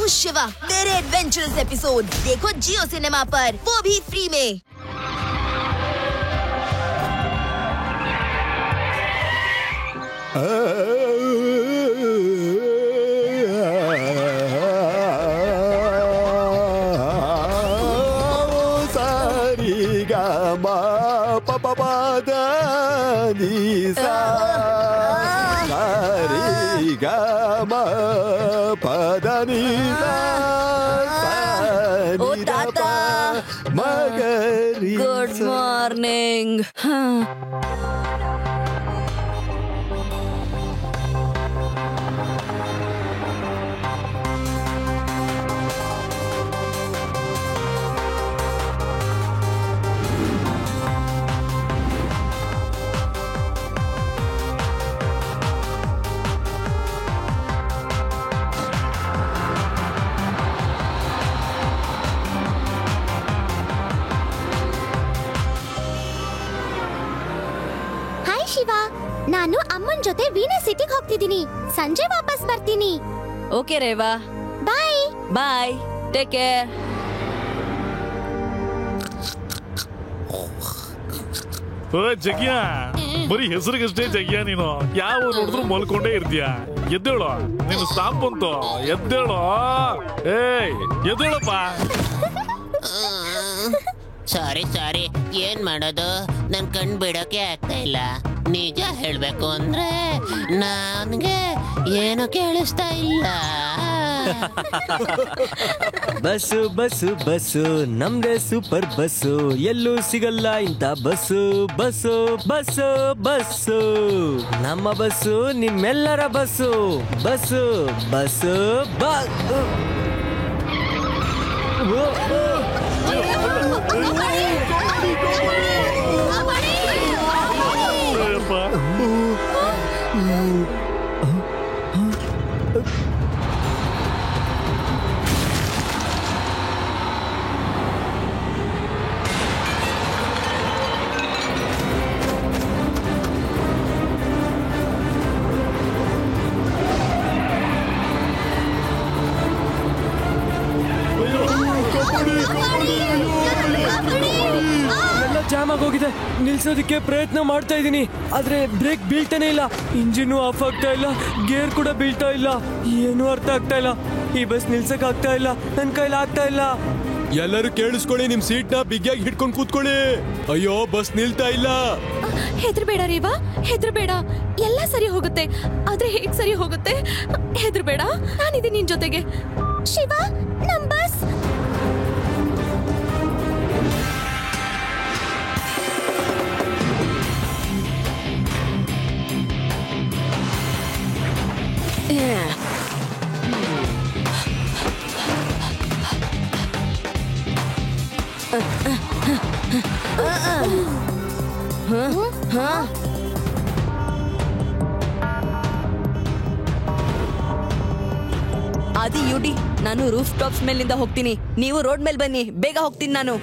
हूँ शिवा। मेरे adventurous episode देखो जियो सिनेमा पर, वो भी फ्री में। सारी गामा पापा दानी सा सारी गामा पदानी सा ओ ताता, मगरी। Good morning. ಶಿವ, ನಾನು ಅಮ್ಮನ್ ಜೊತೆ ವೀನಾ ಸಿಟಿಗೆ ಹೋಗ್ತಿದ್ದೀನಿ. ಸಂಜೆ ವಾಪಸ್ ಬರ್ತೀನಿ. ಓಕೆ ರೇವಾ, ಬಾಯ್ ಬಾಯ್, ಟೇಕ್ ಕೇರ್. ಜಗ್ಯ, ಬರೀ ಹೆಸರಿಗಷ್ಟೇ ಜಗ್ಯ ನೀನು. ಯಾವ ನೋಡಿದ್ರು ಮಲ್ಕೊಂಡೇ ಇರ್ತೀಯ. ಎದ್ದೇಳು, ನೀನು ಸ್ಟಾಪ್ ಬಂತು. ಎದ್ದೇಳು, ಏಯ್ ಎದ್ದೇಳಪ್ಪ. ಸಾರಿ ಸಾರಿ, ಏನ್ ಮಾಡೋದು, ನನ್ ಕಣ್ ಬಿಡೋಕೆ ಆಗ್ತಾ ಇಲ್ಲ. ನಿಜ ಹೇಳ್ಬೇಕು ಅಂದ್ರೆ ನನ್ಗೆ ಏನು ಕೇಳಿಸ್ತಾ ಇಲ್ಲ. ಬಸ್ಸು ಬಸ್ಸು ಬಸ್ಸು, ನಮ್ದೇ ಸೂಪರ್ ಬಸ್ಸು, ಎಲ್ಲೂ ಸಿಗಲ್ಲ ಇಂತ ಬಸ್ಸು. ಬಸ್ಸು ಬಸ್ಸು ಬಸ್ಸು, ನಮ್ಮ ಬಸ್ಸು ನಿಮ್ಮೆಲ್ಲರ bus. Bus bus bus. Jam ಆಗೋಗಿದೆ. ನಿಲ್ಸೋದಕ್ಕೆ ಪ್ರಯತ್ನ ಮಾಡ್ತಾ ಇದ್ದೀನಿ, ಆದ್ರೆ ಬ್ರೇಕ್ ಬೀಳ್ತಾನೆ ಇಲ್ಲ. ಇಂಜಿನ್ ಆಫ್ ಆಗ್ತಾ ಇಲ್ಲ, ಗೇರ್ ಕೂಡ ಬೀಳ್ತಾ ಇಲ್ಲ. ಏನು ಅರ್ಥ ಆಗ್ತಾ ಇಲ್ಲ. ಈ ಬಸ್ ನಿಲ್ಸಕ್ ಆಗ್ತಾ ಇಲ್ಲ, ನನ್ ಕೈಲಿ ಆಗ್ತಾ ಇಲ್ಲ. ಎಲ್ಲರೂ ಕೇಳಿಸ್ಕೊಳ್ಳಿ, ನಿಮ್ ಸೀಟ್ ನ ಬಿಗಿಯಾಗಿ ಹಿಡ್ಕೊಂಡು ಕೂತ್ಕೊಳ್ಳಿ. ಅಯ್ಯೋ, ಬಸ್ ನಿಲ್ತಾ ಇಲ್ಲ. ಹೆದ್ರಬೇಡ ರೇವಾ, ಹೆದ್ರಬೇಡ, ಎಲ್ಲ ಸರಿ ಹೋಗುತ್ತೆ. ಆದ್ರೆ ಹೇಗ್ ಸರಿ ಹೋಗುತ್ತೆ? ಹೆದ್ರಬೇಡ, ನಾನಿದ್ದೀನಿ ನಿನ್ ಜೊತೆಗೆ. ಶಿವ, ನಮ್ ಬಸ್. ಆದಿ ಯುಡಿ, ನಾನು ರೂಫ್ ಟಾಪ್ಸ್ ಮೇಲಿಂದ ಹೋಗ್ತೀನಿ, ನೀವು ರೋಡ್ ಮೇಲೆ ಬನ್ನಿ. ಬೇಗ ಹೋಗ್ತೀನಿ ನಾನು.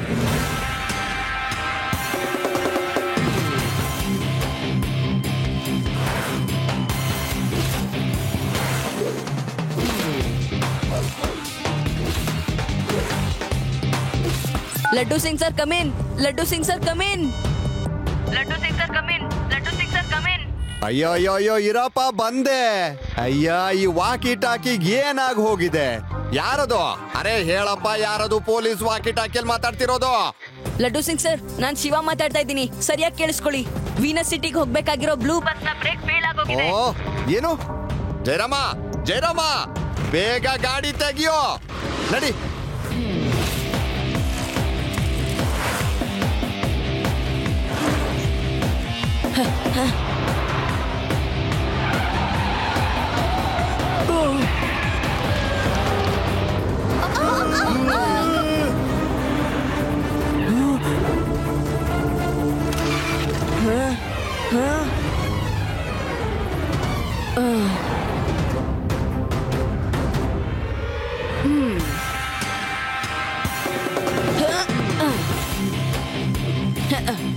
Laddu Singh sir come in. Laddu Singh sir come in. Laddu Singh sir come in. Laddu Singh sir come in. ಅಯ್ಯೋ ಅಯ್ಯೋ ಅಯ್ಯೋ, ಇರಪ್ಪ ಬಂದೆ. ಅಯ್ಯ, ಈ ವಾಕಿ ಟಾಕಿಗ್ ಏನಾಗ್ ಹೋಗಿದೆ? ಯಾರದು? ಅರೆ ಹೇಳಪ್ಪ, ಯಾರದು? ಪೊಲೀಸ್ ವಾಕಿ ಟಾಕಿಯಲ್ಲಿ ಮಾತಾಡ್ತಿರೋದು? ಲಡ್ಡು ಸಿಂಗ್ ಸರ್, ನಾನ್ ಶಿವ ಮಾತಾಡ್ತಾ ಇದ್ದೀನಿ, ಸರಿಯಾಗಿ ಕೇಳಿಸ್ಕೊಳ್ಳಿ. ವೀನಸ್ ಸಿಟಿಗೆ ಹೋಗ್ಬೇಕಾಗಿರೋ ಬ್ಲೂ ಬಸ್ ನ ಬ್ರೇಕ್ ಫೇಲ್ ಆಗೋಗಿದೆ. ಓ, ಏನು? ಜಯರಾಮ, ಜಯರಾಮ, ಬೇಗ ಗಾಡಿ ತೆಗಿಯೋ, ನಡಿ.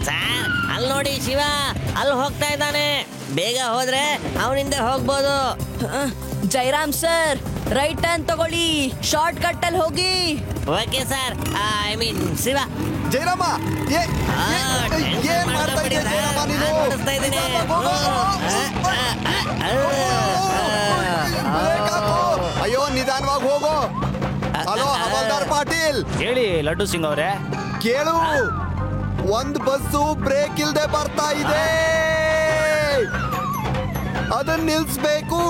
ಸರ್, ಅಲ್ಲಿ ನೋಡಿ ಶಿವ, ಅಲ್ಲಿ ಹೋಗ್ತಾ ಇದ್ದಾನೆ. ಬೇಗ ಹೋದ್ರೆ ಅವನಿಂದ ಹೋಗ್ಬೋದು. ಜಯರಾಮ್ ಸರ್, ರೈಟ್ ಟರ್ನ್ ತಗೊಳ್ಳಿ, ಶಾರ್ಟ್ ಕಟ್ ಅಲ್ಲಿ ಹೋಗಿ. Okay sir. I mean Shiva. Jayarama ಏನ್ ಮಾಡ್ತಾ ಇದ್ದೀಯ ಜಯರಾಮ ನೀನು? ಓಡಿಸ್ತಾ ಇದ್ದೀನಿ. ಬ್ರೇಕ್ ಹಾಕು. ಅಯ್ಯೋ ನಿಧಾನವಾಗಿ ಹೋಗು. ಹಲೋ ಹವಾಲ್ದಾರ್ ಪಾಟೀಲ್, ಹೇಳಿ ಲಡ್ಡು ಸಿಂಗ್ ಅವರೇ. ಕೇಳು, ಒಂದ್ ಬಸ್ಸು ಬ್ರೇಕ್ ಇಲ್ದೆ ಬರ್ತಾ ಇದೆ, ಅದನ್ನ ನಿಲ್ಸ್ಬೇಕು.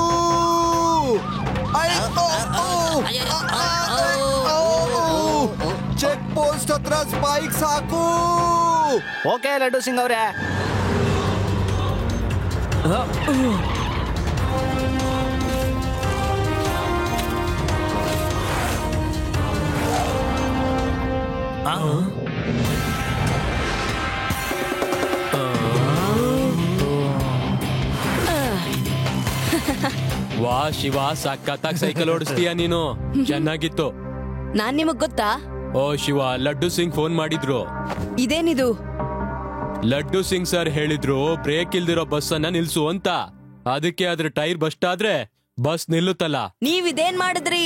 ಚೆಕ್ ಪೋಸ್ಟ್ ಹತ್ರ ಸ್ಪೈಕ್ಸ್ ಹಾಕು. ಓಕೆ ಲಡ್ಡು ಸಿಂಗ್ ಅವರೇ. ವಾ ಶಿವ, ಸಖತ್ತಾಗಿ ಸೈಕಲ್ ಓಡಿಸ್ತೀಯ ನೀನು, ಚೆನ್ನಾಗಿತ್ತು. ನಾನ್ ನಿಮಗ್ ಗೊತ್ತಾ? ಓ ಶಿವ, ಲಡ್ಡು ಸಿಂಗ್ ಫೋನ್ ಮಾಡಿದ್ರು. ಇದೇನಿದು? ಲಡ್ಡು ಸಿಂಗ್ ಸರ್ ಹೇಳಿದ್ರು ಬ್ರೇಕ್ ಇಲ್ದಿರೋ ಬಸ್ ಅನ್ನ ನಿಲ್ಸು ಅಂತ. ಅದಕ್ಕೆ ಅದ್ರ ಟೈರ್ ಬಸ್ಟ್ ಆದ್ರೆ ಬಸ್ ನಿಲ್ಲುತ್ತಲ್ಲ. ನೀವ್ ಇದೇನ್ ಮಾಡಿದ್ರಿ?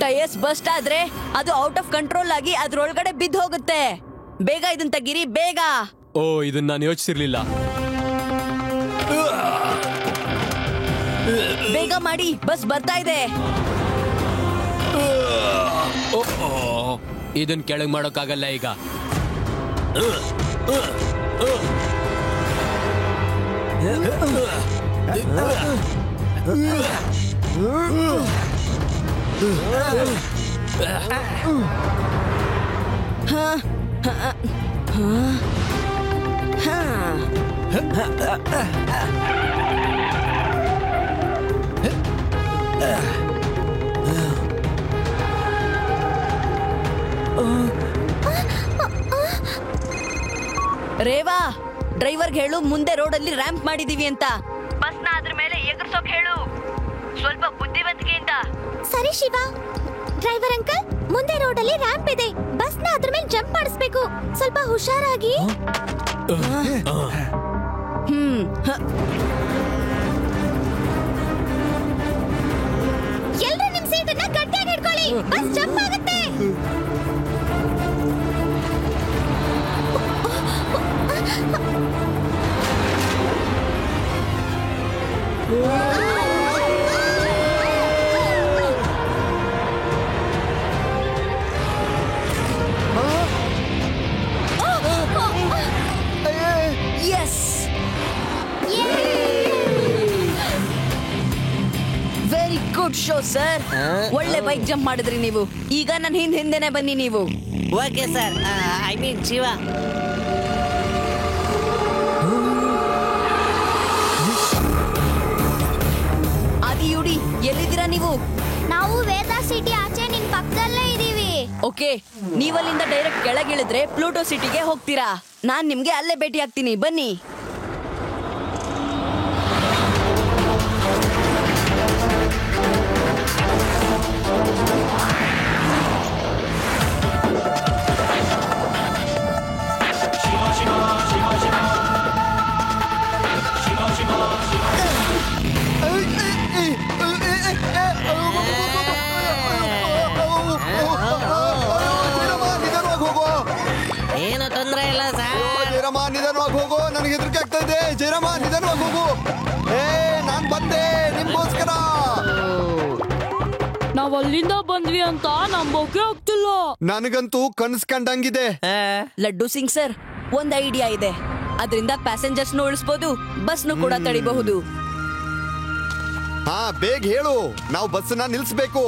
ಟೈರ್ಸ್ ಬಸ್ಟ್ ಆದ್ರೆ ಅದು ಔಟ್ ಆಫ್ ಕಂಟ್ರೋಲ್ ಆಗಿ ಅದ್ರೊಳಗಡೆ ಬಿದ್ದು ಹೋಗುತ್ತೆ. ಬೇಗ ಇದನ್ ತೆಗೀರಿ, ಬೇಗ. ಓ, ಇದನ್ನ ನಾನು ಯೋಚಿಸಿರ್ಲಿಲ್ಲ. ಬೇಗ ಮಾಡಿ, ಬಸ್ ಬರ್ತಾ ಇದೆ. ಇದನ್ ಕೆಳಗ್ ಮಾಡೋಕ್ಕಾಗಲ್ಲ ಈಗ. ರೇವಾ, ಡ್ರೈವರ್ಗೆ ಹೇಳು ಮುಂದೆ ರೋಡಲ್ಲಿ ರ್ಯಾಂಪ್ ಮಾಡಿದೀವಿ ಅಂತ. ಬಸ್ನ ಅದ್ರ ಮೇಲೆ ಎಗರ್ಸೋಕ್ ಹೇಳು, ಸ್ವಲ್ಪ ಬುದ್ಧಿವಂತಿಕೆಯಿಂದ. ಸರಿ ಶಿವ. ಡ್ರೈವರ್ ಅಂಕಲ್, ಮುಂದೆ ರೋಡಲ್ಲಿ ರ್ಯಾಂಪ್ ಇದೆ, ಬಸ್ನ ಅದ್ರ ಮೇಲೆ ಜಂಪ್ ಮಾಡಿಸ್ಬೇಕು, ಸ್ವಲ್ಪ ಹುಷಾರಾಗಿ. ಎಲ್ರು ನಿಮ್ ಸೀಟನ್ನ ಗಟ್ಟಿಯಾಗಿ ಹಿಡ್ಕೊಳ್ಳಿ, ಬಸ್ ಜಂಪ್ ಆಗುತ್ತೆ. Yes, very good show sir. ಒಳ್ಳೆ ಬೈಕ್ ಜಂಪ್ ಮಾಡಿದ್ರಿ ನೀವು. ಈಗ ನನ್ನ ಹಿಂದೆನೆ ಬನ್ನಿ ನೀವು. Okay sir. I mean Shiva. ಆದಿಯುಡಿ, ಎಲ್ಲಿದ್ದೀರಾ ನೀವು? ನಾವು ವೇದಾ ಸಿಟಿ ಆಚೆ ನಿನ್ ಪಕ್ಕದಲ್ಲೇ ಇದೀವಿ. ಓಕೆ, ನೀವಲ್ಲಿಂದ ಡೈರೆಕ್ಟ್ ಕೆಳಗಿಳಿದ್ರೆ ಪ್ಲೂಟೋ ಸಿಟಿಗೆ ಹೋಗ್ತೀರಾ. ನಾನ್ ನಿಮ್ಗೆ ಅಲ್ಲೇ ಭೇಟಿ ಆಗ್ತೀನಿ, ಬನ್ನಿ. ಏನು ತೊಂದ್ರೆ ಇಲ್ಲ ಸರ್. ಜಯರಾಮ ನಿಧಾನವಾಗಿ ಹೋಗು, ನನಗೆ ಹೆದರಿಕೆ ಆಗ್ತಾ ಇದೆ. ಜಯರಾಮ ನಿಧಾನವಾಗಿ ಹೋಗು. ನಾನ್ ಬಂದೆ ನಿಮ್ಗೋಸ್ಕರ. ನಾವ್ ಅಲ್ಲಿಂದ ಬಂದ್ವಿ ಅಂತ ನಂಬೋಕೆ ಆಗ್ತಿಲ್ಲ. ನನಗಂತೂ ಕನಸು ಕಂಡಂಗಿದೆ. ಲಡ್ಡು ಸಿಂಗ್ ಸರ್, ಒಂದ್ ಐಡಿಯಾ ಇದೆ. ಅದರಿಂದ ಪ್ಯಾಸೆಂಜರ್ಸ್ ಉಳಿಸಬಹುದು, ಬಸ್ನು ಕೂಡ ತಡಿಬಹುದು. ಹಾ, ಬೇಗ ಹೇಳು, ನಾವು ಬಸ್ಸನ್ನ ನಿಲ್ಸ್ಬೇಕು.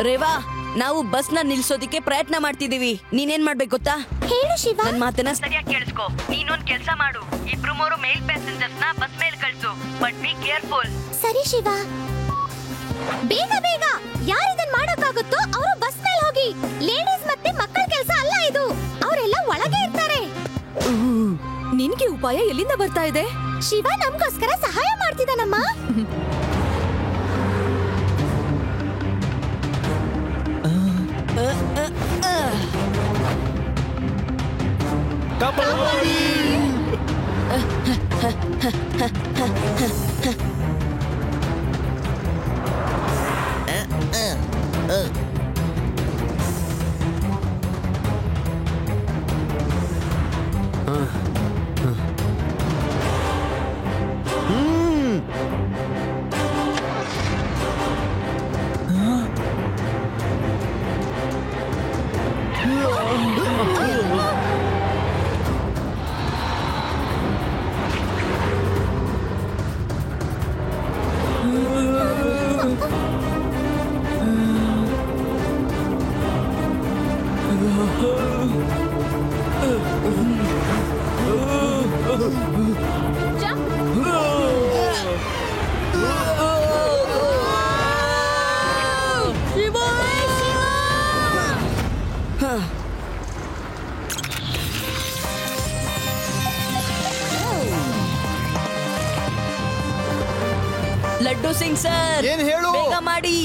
ರೇವಾ, ನಾವು ಬಸ್ನ ನಿಲ್ಸೋದಿಕ್ಕೆ ಪ್ರಯತ್ನ ಮಾಡ್ತಿದೀವಿ. ನೀನೇನ್ ಮಾಡ್ಬೇಕು ಗೊತ್ತಾ? ಹೇಳು ಶಿವ. ನನ್ ಮಾತನ್ನ ಸರಿಯಾಗಿ ಕೇಳಿಸ್ಕೊ. ನೀನೊಂದ್ ಕೆಲ್ಸ ಮಾಡು, ಇಬ್ರು ಮೂರು ಮೇಲ್ ಪ್ಯಾಸೆಂಜರ್ಸ್ ನ ಬಸ್ ಮೇಲೆ ಕಳ್ಸು, ಬಟ್ ಬಿ ಕೇರ್ಫುಲ್. ಸರಿ ಶಿವ. ಬೇಗ ಬೇಗ, ಯಾರಿದನ್ ಮಾಡಕ್ಕಾಗುತ್ತೋ ಅವರು ಬಸ್ ಮೇಲೆ ಹೋಗಿ. ಲೇಡೀಸ್ ಮತ್ತೆ ಮಕ್ಕಳ ಕೆಲಸ ಅಲ್ಲ ಇದು, ಅವರೆಲ್ಲ ಒಳಗೆ ಇರ್ತಾರೆ. ನಿನ್ಗೆ ಉಪಾಯ ಎಲ್ಲಿಂದ ಬರ್ತಾ ಇದೆ? ಶಿವ ನಮ್ಗೋಸ್ಕರ ಸಹಾಯ ಮಾಡ್ತಿದ್ದಾನಮ್ಮ. ಲಡ್ಡು ಸಿಂಗ್ ಸರ್, ಏನ್ ಹೇಳು? ಬೇಗ ಮಾಡಿ.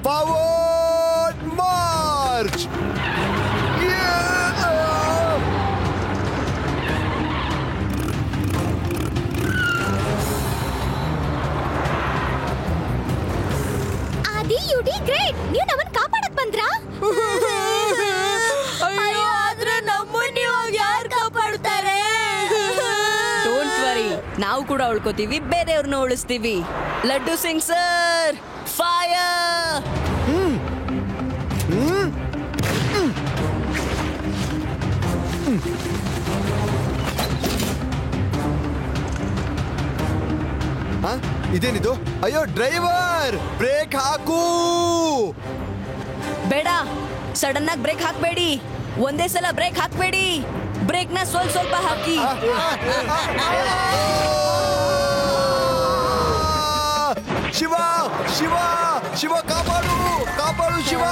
Forward March. Adi you D great. ನೀವು ನಮ್ಮನ್ನ ಕಾಪಾಡಕ್ ಬಂದ್ರಾ? ಅಯ್ಯೋ, ಆದ್ರೆ ನಮ್ಮನ್ನ ಇವಾಗ ಯಾರು ಕಾಪಾಡ್ತಾರೆ? ಡೋಂಟ್ ವರಿ, ನಾವು ಕೂಡ ಉಳ್ಕೋತೀವಿ, ಬೇರೆಯವ್ರನ್ನ ಉಳಿಸ್ತೀವಿ. Laddu Singh sir, fire! ಇದೇನಿದು? ಅಯ್ಯೋ ಡ್ರೈವರ್, ಬ್ರೇಕ್ ಹಾಕು. ಬೇಡ, ಸಡನ್ ಆಗಿ ಬ್ರೇಕ್ ಹಾಕ್ಬೇಡಿ. ಒಂದೇ ಸಲ ಬ್ರೇಕ್ ಹಾಕ್ಬೇಡಿ. ಬ್ರೇಕ್ ನ ಸ್ವಲ್ಪ ಹಾಕಿ. ಶಿವ ಶಿವ ಶಿವ, ಕಾಪಾಡು ಕಾಪಾಡು, ಶಿವ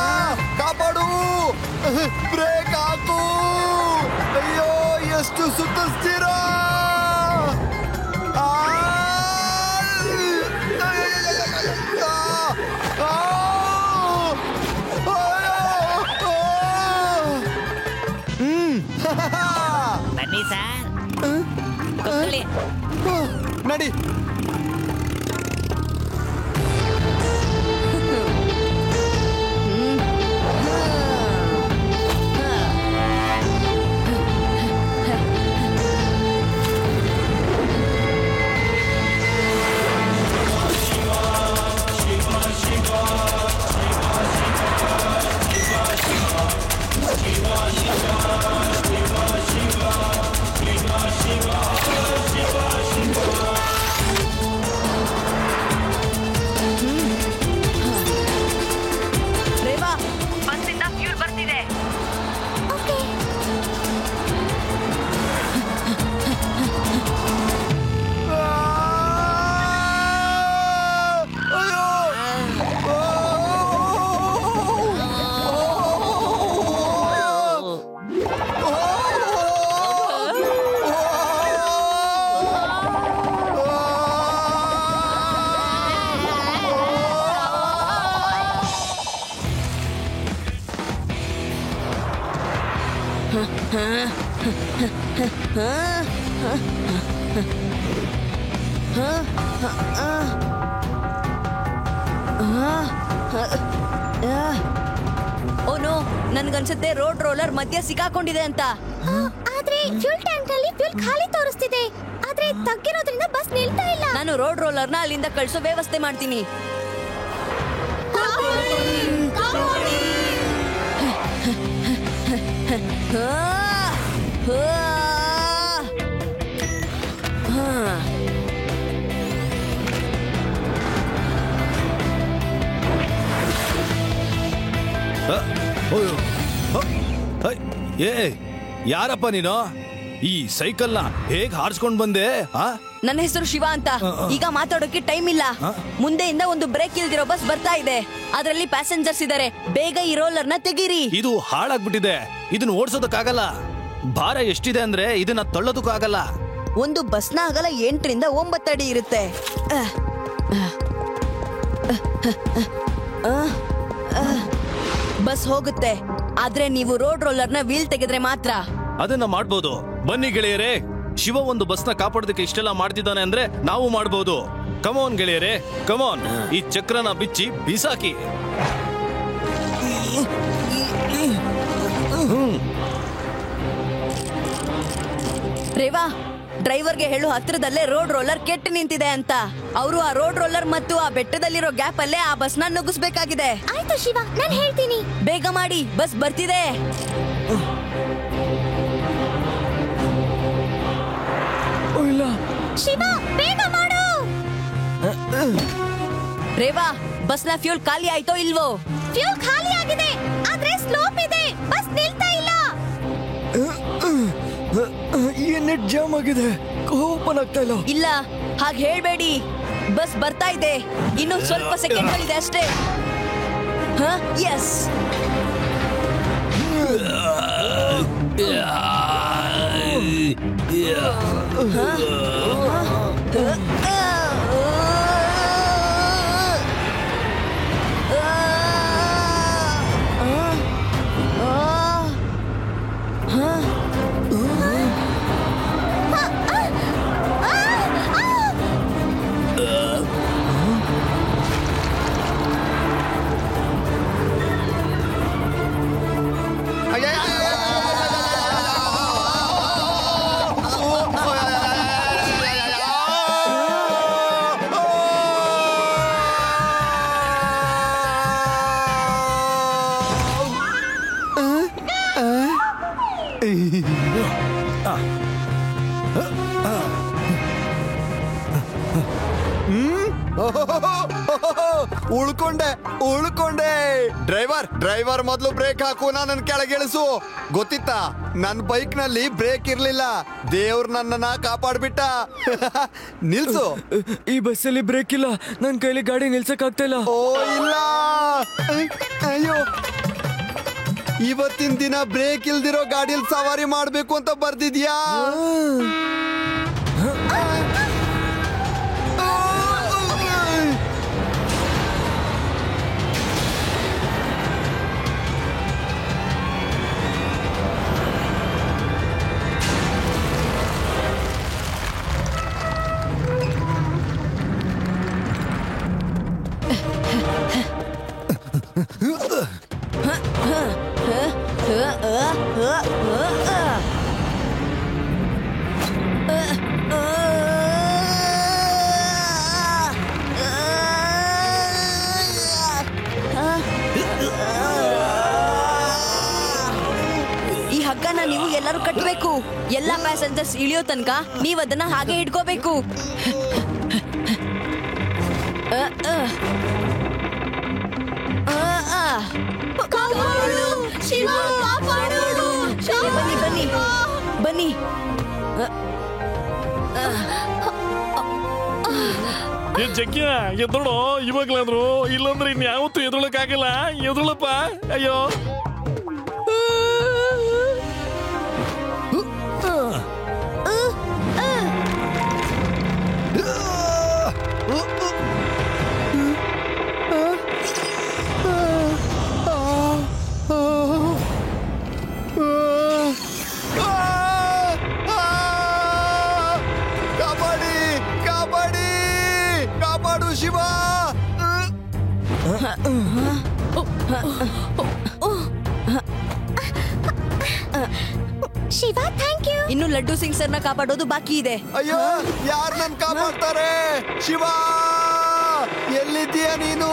ಕಾಪಾಡು. ಬ್ರೇಕ್ ಹಾಕು. ಅಯ್ಯೋ, ಎಷ್ಟು ಸುತ್ತಿಸ್ತೀರಾ? ಬನ್ನಿ ಸರ್, ನಡಿ. ಓನೋ, ನನ್ಗನ್ಸುತ್ತೆ ರೋಡ್ ರೋಲರ್ ಮಧ್ಯ ಸಿಕ್ಕಾಕೊಂಡಿದೆ ಅಂತ. ಆದ್ರೆ ಫ್ಯೂಲ್ ಟ್ಯಾಂಕ್ ನಲ್ಲಿ ಫ್ಯೂಲ್ ಖಾಲಿ ತೋರಿಸ್ತಿದೆ. ಆದ್ರೆ ತಗ್ಗಿರೋದ್ರಿಂದ ಬಸ್ ನಿಲ್ತಾ ಇಲ್ಲ. ನಾನು ರೋಡ್ ರೋಲರ್ ನ ಅಲ್ಲಿಂದ ಕಳ್ಸೋ ವ್ಯವಸ್ಥೆ ಮಾಡ್ತೀನಿ. ಏ, ಯಾರಪ್ಪ ನೀನು? ಈ ಸೈಕಲ್ ನ ಹೇಗ್ ಹಾರಿಸ್ಕೊಂಡ್ ಬಂದೆ? ನನ್ನ ಹೆಸರು ಶಿವ ಅಂತ. ಈಗ ಮಾತಾಡೋಕೆ ಟೈಮ್ ಇಲ್ಲ. ಮುಂದೆಯಿಂದ ಒಂದು ಬ್ರೇಕ್ ಇಲ್ದಿರೋ ಬಸ್ ಬರ್ತಾ ಇದೆ. ಅದರಲ್ಲಿ ಪ್ಯಾಸೆಂಜರ್ಸ್ ಇದಾರೆ. ಬೇಗ ಈ ರೋಲರ್ ನ ತೆಗೀರಿ. ಇದು ಹಾಳಾಗ್ಬಿಟ್ಟಿದೆ. ಇದನ್ನ ಓಡಿಸೋದಕ್ಕಾಗಲ್ಲ. ಭಾರ ಎಷ್ಟಿದೆ ಅಂದ್ರೆ ಇದನ್ನ ತಳ್ಳೋದಕ್ಕೂ ಆಗಲ್ಲ. ಒಂದು ಬಸ್ನ ಅಗಲ 8 ರಿಂದ 9 ಅಡಿ ಇರುತ್ತೆ. ಬಸ್ ಹೋಗುತ್ತೆ, ಆದ್ರೆ ನೀವು ರೋಡ್ ರೋಲರ್ ನ ವೀಲ್ ತೆಗೆದ್ರೆ ಮಾತ್ರ. ಅದನ್ನ ಮಾಡ್ಬೋದು. ಬನ್ನಿ ಗೆಳೆಯರೇ, ಶಿವ ಒಂದು ಬಸ್ನ ಕಾಪಾಡೋದಕ್ಕೆ ಇಷ್ಟೆಲ್ಲ ಮಾಡ್ತಿದ್ದಾನೆ ಅಂದ್ರೆ ನಾವು ಮಾಡ್ಬೋದು. ಕಮೋನ್ ಗೆಳೆಯರೇ, ಕಮೋನ್, ಈ ಚಕ್ರನ ಬಿಚ್ಚಿ ಬಿಸಾಕಿ. ರೇವಾ, ಡ್ರೈವರ್ಗೆ ಹೇಳು ಹತ್ರದಲ್ಲೇ ರೋಡ್ ರೋಲರ್ ಕೆಟ್ಟು ನಿಂತಿದೆ ಅಂತ. ಅವರು ಆ ರೋಡ್ ರೋಲರ್ ಮತ್ತು ಆ ಬೆಟ್ಟದಲ್ಲಿರೋ ಗ್ಯಾಪ್ ಅಲ್ಲೇ ಆ ಬಸ್ನ ನುಗ್ಗಿಸ್ಬೇಕಾಗಿದೆ. ಆಯ್ತು ಶಿವ, ನಾನು ಹೇಳ್ತೀನಿ. ಬೇಗ ಮಾಡಿ, ಬಸ್ ಬರ್ತಿದೆ. ಇಲ್ಲ ಶಿವ, ಬೇಗ ಮಾಡು. ರೇವಾ, ಬಸ್ನ ಫ್ಯೂಲ್ ಖಾಲಿ ಆಯ್ತೋ ಇಲ್ವೋ? ಫ್ಯೂಲ್ ಖಾಲಿ ಆಗಿದೆ, ಆದ್ರೆ ಸ್ಲೋಪ್ ಇದೆ, ಬಸ್ ನಿಲ್ತಾ ಇಲ್ಲ. ನೆಟ್ ಜಾಮ್ ಆಗಿದೆ, ಓಪನ್ ಆಗ್ತಾ ಇಲ್ಲ. ಇಲ್ಲ, ಹಾಗೆ ಹೇಳ್ಬೇಡಿ. ಬಸ್ ಬರ್ತಾ ಇದೆ, ಇನ್ನು ಸ್ವಲ್ಪ ಸೆಕೆಂಡ್ಗಳಿದೆ ಅಷ್ಟೇ. ಎಸ್, ಉಳ್ಕೊಂಡೆ. ಡ್ರೈವರ್ ಮೊದ್ಲು ಬ್ರೇಕ್ ಹಾಕು, ನನ್ನ ಕೆಳಗಿಳಿಸು. ಗೊತ್ತಿತ್ತಾ, ನನ್ನ ಬೈಕ್ ನಲ್ಲಿ ಬ್ರೇಕ್ ಇರ್ಲಿಲ್ಲ. ದೇವ್ರು ನನ್ನನ್ನ ಕಾಪಾಡ್ಬಿಟ್ಟ. ನಿಲ್ಸು. ಈ ಬಸ್ಸಲ್ಲಿ ಬ್ರೇಕ್ ಇಲ್ಲ, ನನ್ನ ಕೈಲಿ ಗಾಡಿ ನಿಲ್ಸಕ್ ಆಗ್ತಾ ಇಲ್ಲ. ಓ ಇಲ್ಲ, ಅಯ್ಯೋ, ಇವತ್ತಿನ ದಿನ ಬ್ರೇಕ್ ಇಲ್ದಿರೋ ಗಾಡಿಯಲ್ಲಿ ಸವಾರಿ ಮಾಡ್ಬೇಕು ಅಂತ ಬರ್ದಿದ್ಯಾ? ಈ ಹಗ್ಗನ ನೀವು ಎಲ್ಲರೂ ಕಟ್ಟಬೇಕು. ಎಲ್ಲಾ ಪ್ಯಾಸೆಂಜರ್ಸ್ ಇಳಿಯೋ ತನಕ ನೀವು ಅದನ್ನ ಹಾಗೆ ಹಿಡ್ಕೋಬೇಕು. ಬನ್ನಿ ಬನ್ನಿ. ಜಗ್ಗಿಯ ಎದ್ದೋಳು ಇವಾಗ್ಲಾದ್ರು, ಇಲ್ಲಂದ್ರೆ ಇನ್ಯಾವತ್ತೂ ಎದ್ರೊಳಕ್ ಆಗಲ್ಲ. ಎದ್ರೊಳಪ್ಪ. ಅಯ್ಯೋ, ಕಾಪಾಡು ಶಿವ. Shiva, thank you. ಇನ್ನು ಲಡ್ಡು ಸಿಂಗ್ ಸರ್ನ ಕಾಪಾಡೋದು ಬಾಕಿ ಇದೆ. ಅಯ್ಯೋ, ಯಾರು ನನ್ ಕಾಪಾಡ್ತಾರೆ? ಶಿವ, ಎಲ್ಲಿದ್ದೀಯ ನೀನು?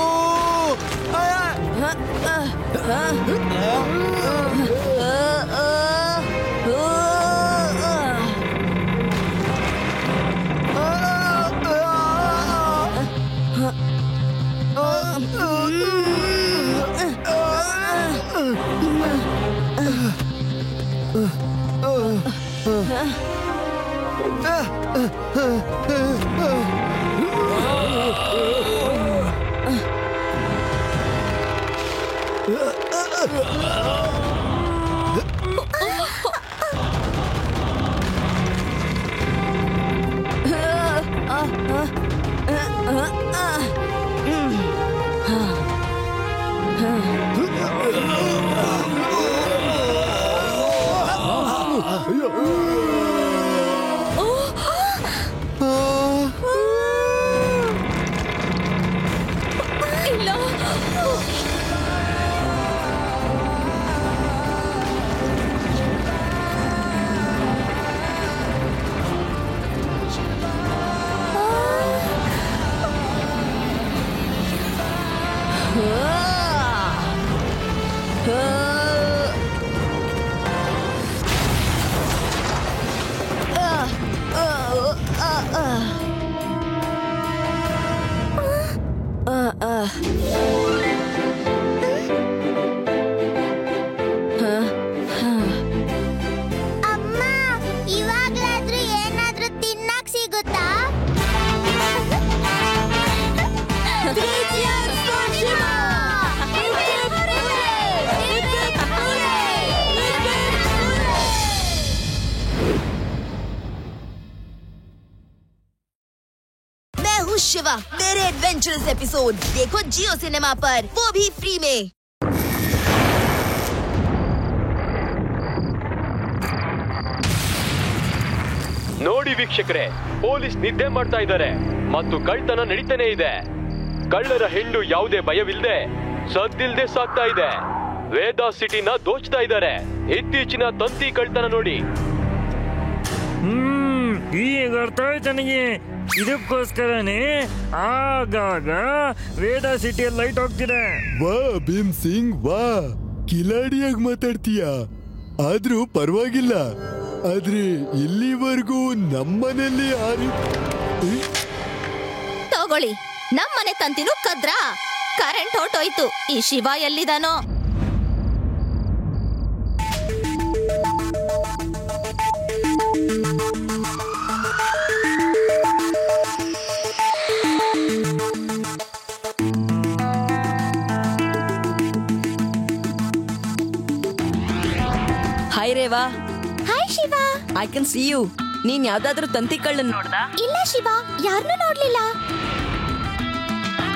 मेरे एडवेंचरस एपिसोड देखो जियो सिनेमा पर, वो भी फ्री में। ನೋಡಿ ವೀಕ್ಷಕರೇ, ಪೊಲೀಸ್ ನಿದ್ದೆ ಮಾಡ್ತಾ ಇದ್ದಾರೆ ಮತ್ತು ಕಳ್ತನ ನಡೀತಾನೆ ಇದೆ. ಕಳ್ಳರ ಹೆಂಡು ಯಾವುದೇ ಭಯವಿಲ್ಲದೆ ಸದ್ದಿಲ್ದೆ ಸಾಕ್ತಾ ಇದೆ. ವೇದಾ ಸಿಟಿನ ದೋಚ್ತಾ ಇದ್ದಾರೆ. ಇತ್ತೀಚಿನ ತಂತಿ ಕಳ್ತನ ನೋಡಿ. ಈಗ ಅರ್ಥ ಆಯ್ತು ನನಗೆ. ಇದಕ್ಕೋಸ್ಕರನೇ ಆಗಾಗ ವೇದಾ ಸಿಟಿಯಲ್ಲಿ ಲೈಟ್ ಹೋಗ್ತಿದೆ. ವಾ ಭೀಮ್ ಸಿಂಗ್, ವಾ ಕಿಲಾಡಿಯಾಗಿ ಮಾತಾಡ್ತೀಯ. ಆದ್ರೂ ಪರವಾಗಿಲ್ಲ. ಆದ್ರೆ ಇಲ್ಲಿವರೆಗೂ ನಮ್ಮನೇಲಿ ತಗೊಳ್ಳಿ, ನಮ್ಮನೆ ತಂತಿನೂ ಕದ್ರಾ. ಕರೆಂಟ್ ಹೊರಟೋಯ್ತು. ಈ ಶಿವ ಎಲ್ಲಿದಾನೋ? Hi Reva. Hi Shiva. I can see you. ನೀನ್ ಯಾವ್ದಾದ್ರು ತಂತಿ ಕಳ್ಳನ್ ನೋಡ್ದ? ಇಲ್ಲ ಶಿವ, ಯಾರನ್ನೂ ನೋಡ್ಲಿಲ್ಲ.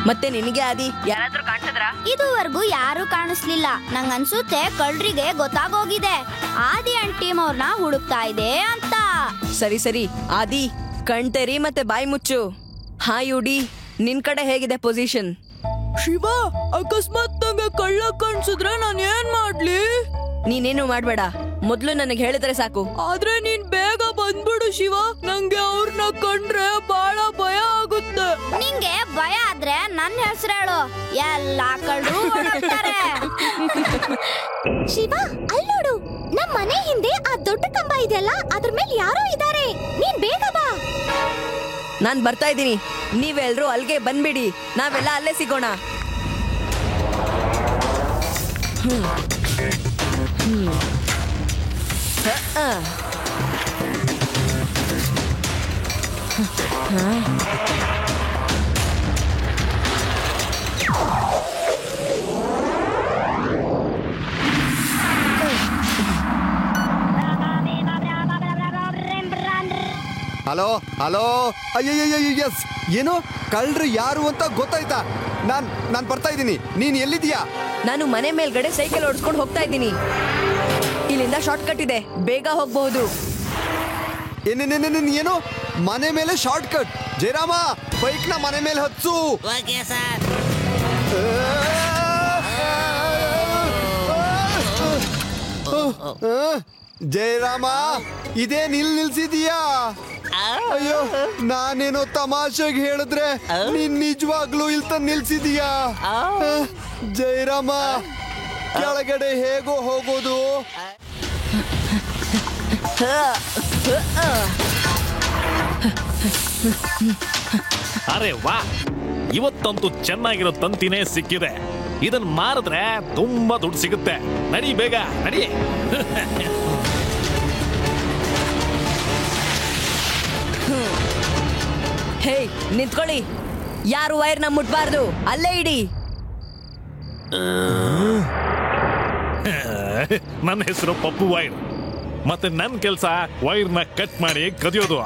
ಮತ್ತೆ ನಿನಗೆ ಆದಿ ಯಾರಾದ್ರೂ ಕಾಣಿಸಿದ್ರ? ಇದುವರೆಗೂ ಯಾರು ಕಾಣಿಸ್ಲಿಲ್ಲ. ನಂಗನ್ಸುತ್ತೆ ಕಳ್ರಿಗೆ ಗೊತ್ತಾಗೋಗಿದೆ. ಆದಿ ಅಂಡ್ ಟೀಮ್ ಅವ್ರನ್ನ ಹುಡುಕ್ತಾ ಇದೆ ಅಂತ. ಸರಿ ಸರಿ ಆದಿ, ಕಣ್ ತೆರಿ ಮತ್ತೆ ಬಾಯಿ ಮುಚ್ಚು. ಹಾಯ್ ಯುಡಿ, ನಿನ್ ಕಡೆ ಹೇಗಿದೆ ಪೊಸಿಷನ್? ಶಿವ, ಅಕಸ್ಮಾತ್ ನಂಗೆ ಕಳ್ಳ ಕಾಣಿಸಿದ್ರೆ ನಾನು ಏನ್ ಮಾಡ್ಲಿ? ನೀನೇನು ಮಾಡ್ಬೇಡ, ಮೊದ್ಲು ನನಗೆ ಹೇಳಿದ್ರೆ ಸಾಕು. ಆದ್ರೆ ನೀನ್ ಬೇಗ ಬಂದ್ಬಿಡು ಶಿವ, ನಂಗೆ ಅವ್ರನ್ನ ಕಂಡ್ರೆ ಬಹಳ ಭಯ ಆಗುತ್ತೆ. ನಿಂಗೆ ಭಯ ಆದ್ರೆ ನನ್ನ ಹೆಸರು ಹೇಳು, ಎಲ್ಲಾ ಕಳ್ರು ಓಡೋಗ್ತಾರೆ. ಶಿವ, ಅಲ್ಲಿ ನೋಡು, ನಮ್ ಮನೆ ಹಿಂದೆ ಆ ದೊಡ್ಡ ಕಂಬ ಇದೆಯಲ್ಲ, ಅದ್ರ ಮೇಲೆ ಯಾರೋ ಇದ್ದಾರೆ. ನೀನ್ ಬೇಗ ಬಾ. ನಾನ್ ಬರ್ತಾ ಇದ್ದೀನಿ. ನೀವೆಲ್ರೂ ಅಲ್ಗೆ ಬಂದ್ಬಿಡಿ, ನಾವೆಲ್ಲ ಅಲ್ಲೇ ಸಿಗೋಣ. ಹಲೋ ಹಲೋ, ಎಸ್, ಏನು ಕಳ್ರು ಯಾರು ಅಂತ ಗೊತ್ತಾಯ್ತಾ? ನಾನ್ ಬರ್ತಾ ಇದ್ದೀನಿ. ನೀನ್ ಎಲ್ಲಿದೀಯಾ? ನಾನು ಮನೆ ಮೇಲ್ಗಡೆ ಸೈಕಲ್ ಓಡಿಸ್ಕೊಂಡು ಹೋಗ್ತಾ ಇದ್ದೀನಿ. ಇಲ್ಲಿಂದ ಶಾರ್ಟ್ ಕಟ್ ಇದೆ, ಬೇಗ ಹೋಗ್ಬಹುದು. ಏನು ಮನೆ ಮೇಲೆ ಶಾರ್ಟ್ ಕಟ್? ಜಯರಾಮ, ಬೈಕ್ ನ ಮನೆ ಮೇಲೆ ಹಚ್ಚು. Okay sir. ಜಯರಾಮ, ಇದೇ ನಿಲ್ಸಿದೀಯಾ? ಅಯ್ಯೋ, ನಾನೇನೋ ತಮಾಷೆಗೆ ಹೇಳಿದ್ರೆ ನೀನ್ ನಿಜವಾಗ್ಲೂ ಇಲ್ತ ನಿಲ್ಸಿದೀಯಾ? ಜಯರಾಮ, ಕೆಳಗಡೆ ಹೇಗೋ ಹೋಗೋದು? ಅರೆ ವಾ, ಇವತ್ತಂತೂ ಚೆನ್ನಾಗಿರೋ ತಂತಿನೇ ಸಿಕ್ಕಿದೆ. ಇದನ್ನ ಮಾರಿದ್ರೆ ತುಂಬಾ ದುಡ್ಡು ಸಿಗುತ್ತೆ. ನಡಿ ಬೇಗ ನಡಿ. ಹೇ, ನಿಂತ್ಕೊಳ್ಳಿ. ಯಾರು ವೈರ್ನ ಮುಟ್ಬಾರ್ದು, ಅಲ್ಲೇ ಇಡಿ. ನನ್ನ ಹೆಸರು ಪಪ್ಪು ವೈರ್. ಮತ್ತೆ ನನ್ನ ಕೆಲಸ ವೈರ್ನ ಕಟ್ ಮಾಡಿ ಕದಿಯೋದು.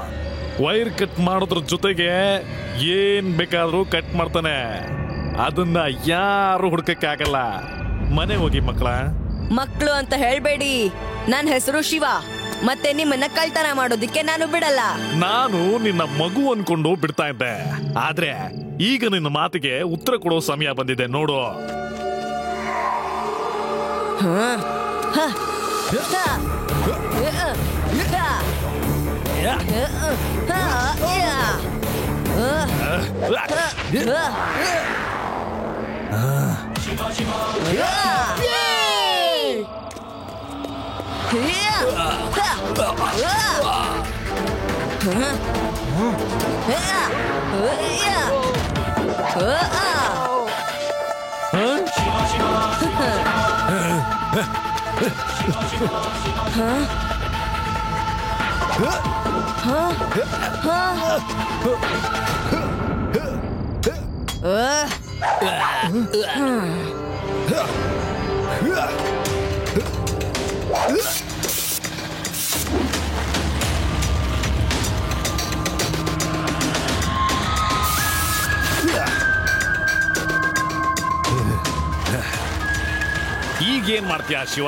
ವೈರ್ ಕಟ್ ಮಾಡೋದ್ರ ಜೊತೆಗೆ ಏನ್ ಬೇಕಾದ್ರೂ ಕಟ್ ಮಾಡ್ತಾನೆ. ಅದನ್ನ ಯಾರು ಹುಡ್ಕಕ್ಕಾಗಲ್ಲ. ಮನೆ ಹೋಗಿ ಮಕ್ಕಳ. ಮಕ್ಕಳು ಅಂತ ಹೇಳ್ಬೇಡಿ. ನನ್ನ ಹೆಸರು ಶಿವ. ಮತ್ತೆ ನಿಮ್ಮನ್ನ ಕಳ್ತನ ಮಾಡೋದಿಕ್ಕೆ ನಾನು ಬಿಡಲ್ಲ. ನಾನು ನಿನ್ನ ಮಗು ಅನ್ಕೊಂಡು ಬಿಡ್ತಾ ಇದ್ದೆ, ಆದ್ರೆ ಈಗ ನಿನ್ನ ಮಾತಿಗೆ ಉತ್ತರ ಕೊಡೋ ಸಮಯ ಬಂದಿದೆ ನೋಡು. ಈಗೇನ್ ಮಾಡ್ತೀಯ ಶಿವ?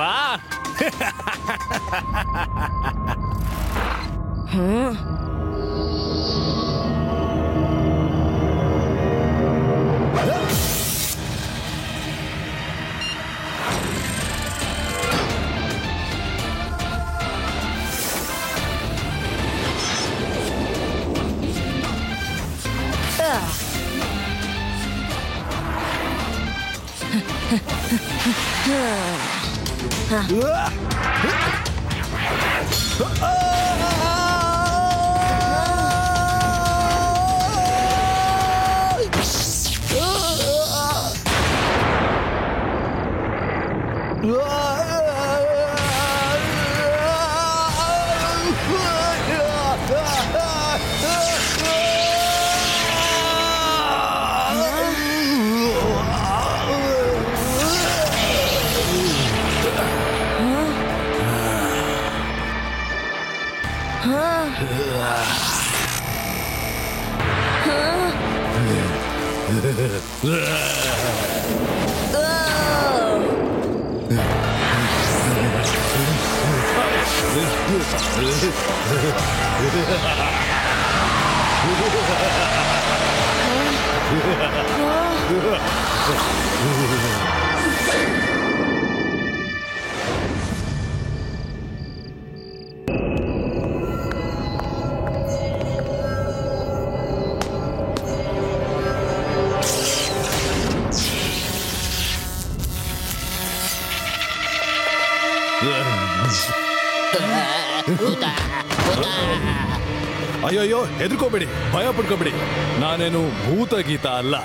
ಅಯ್ಯಯ್ಯೋ, ಹೆದರ್ಕೋಬೇಡಿ, ಭಯ ಪಡ್ಕೋಬೇಡಿ. ನಾನೇನು ಭೂತ ಗೀತ ಅಲ್ಲ.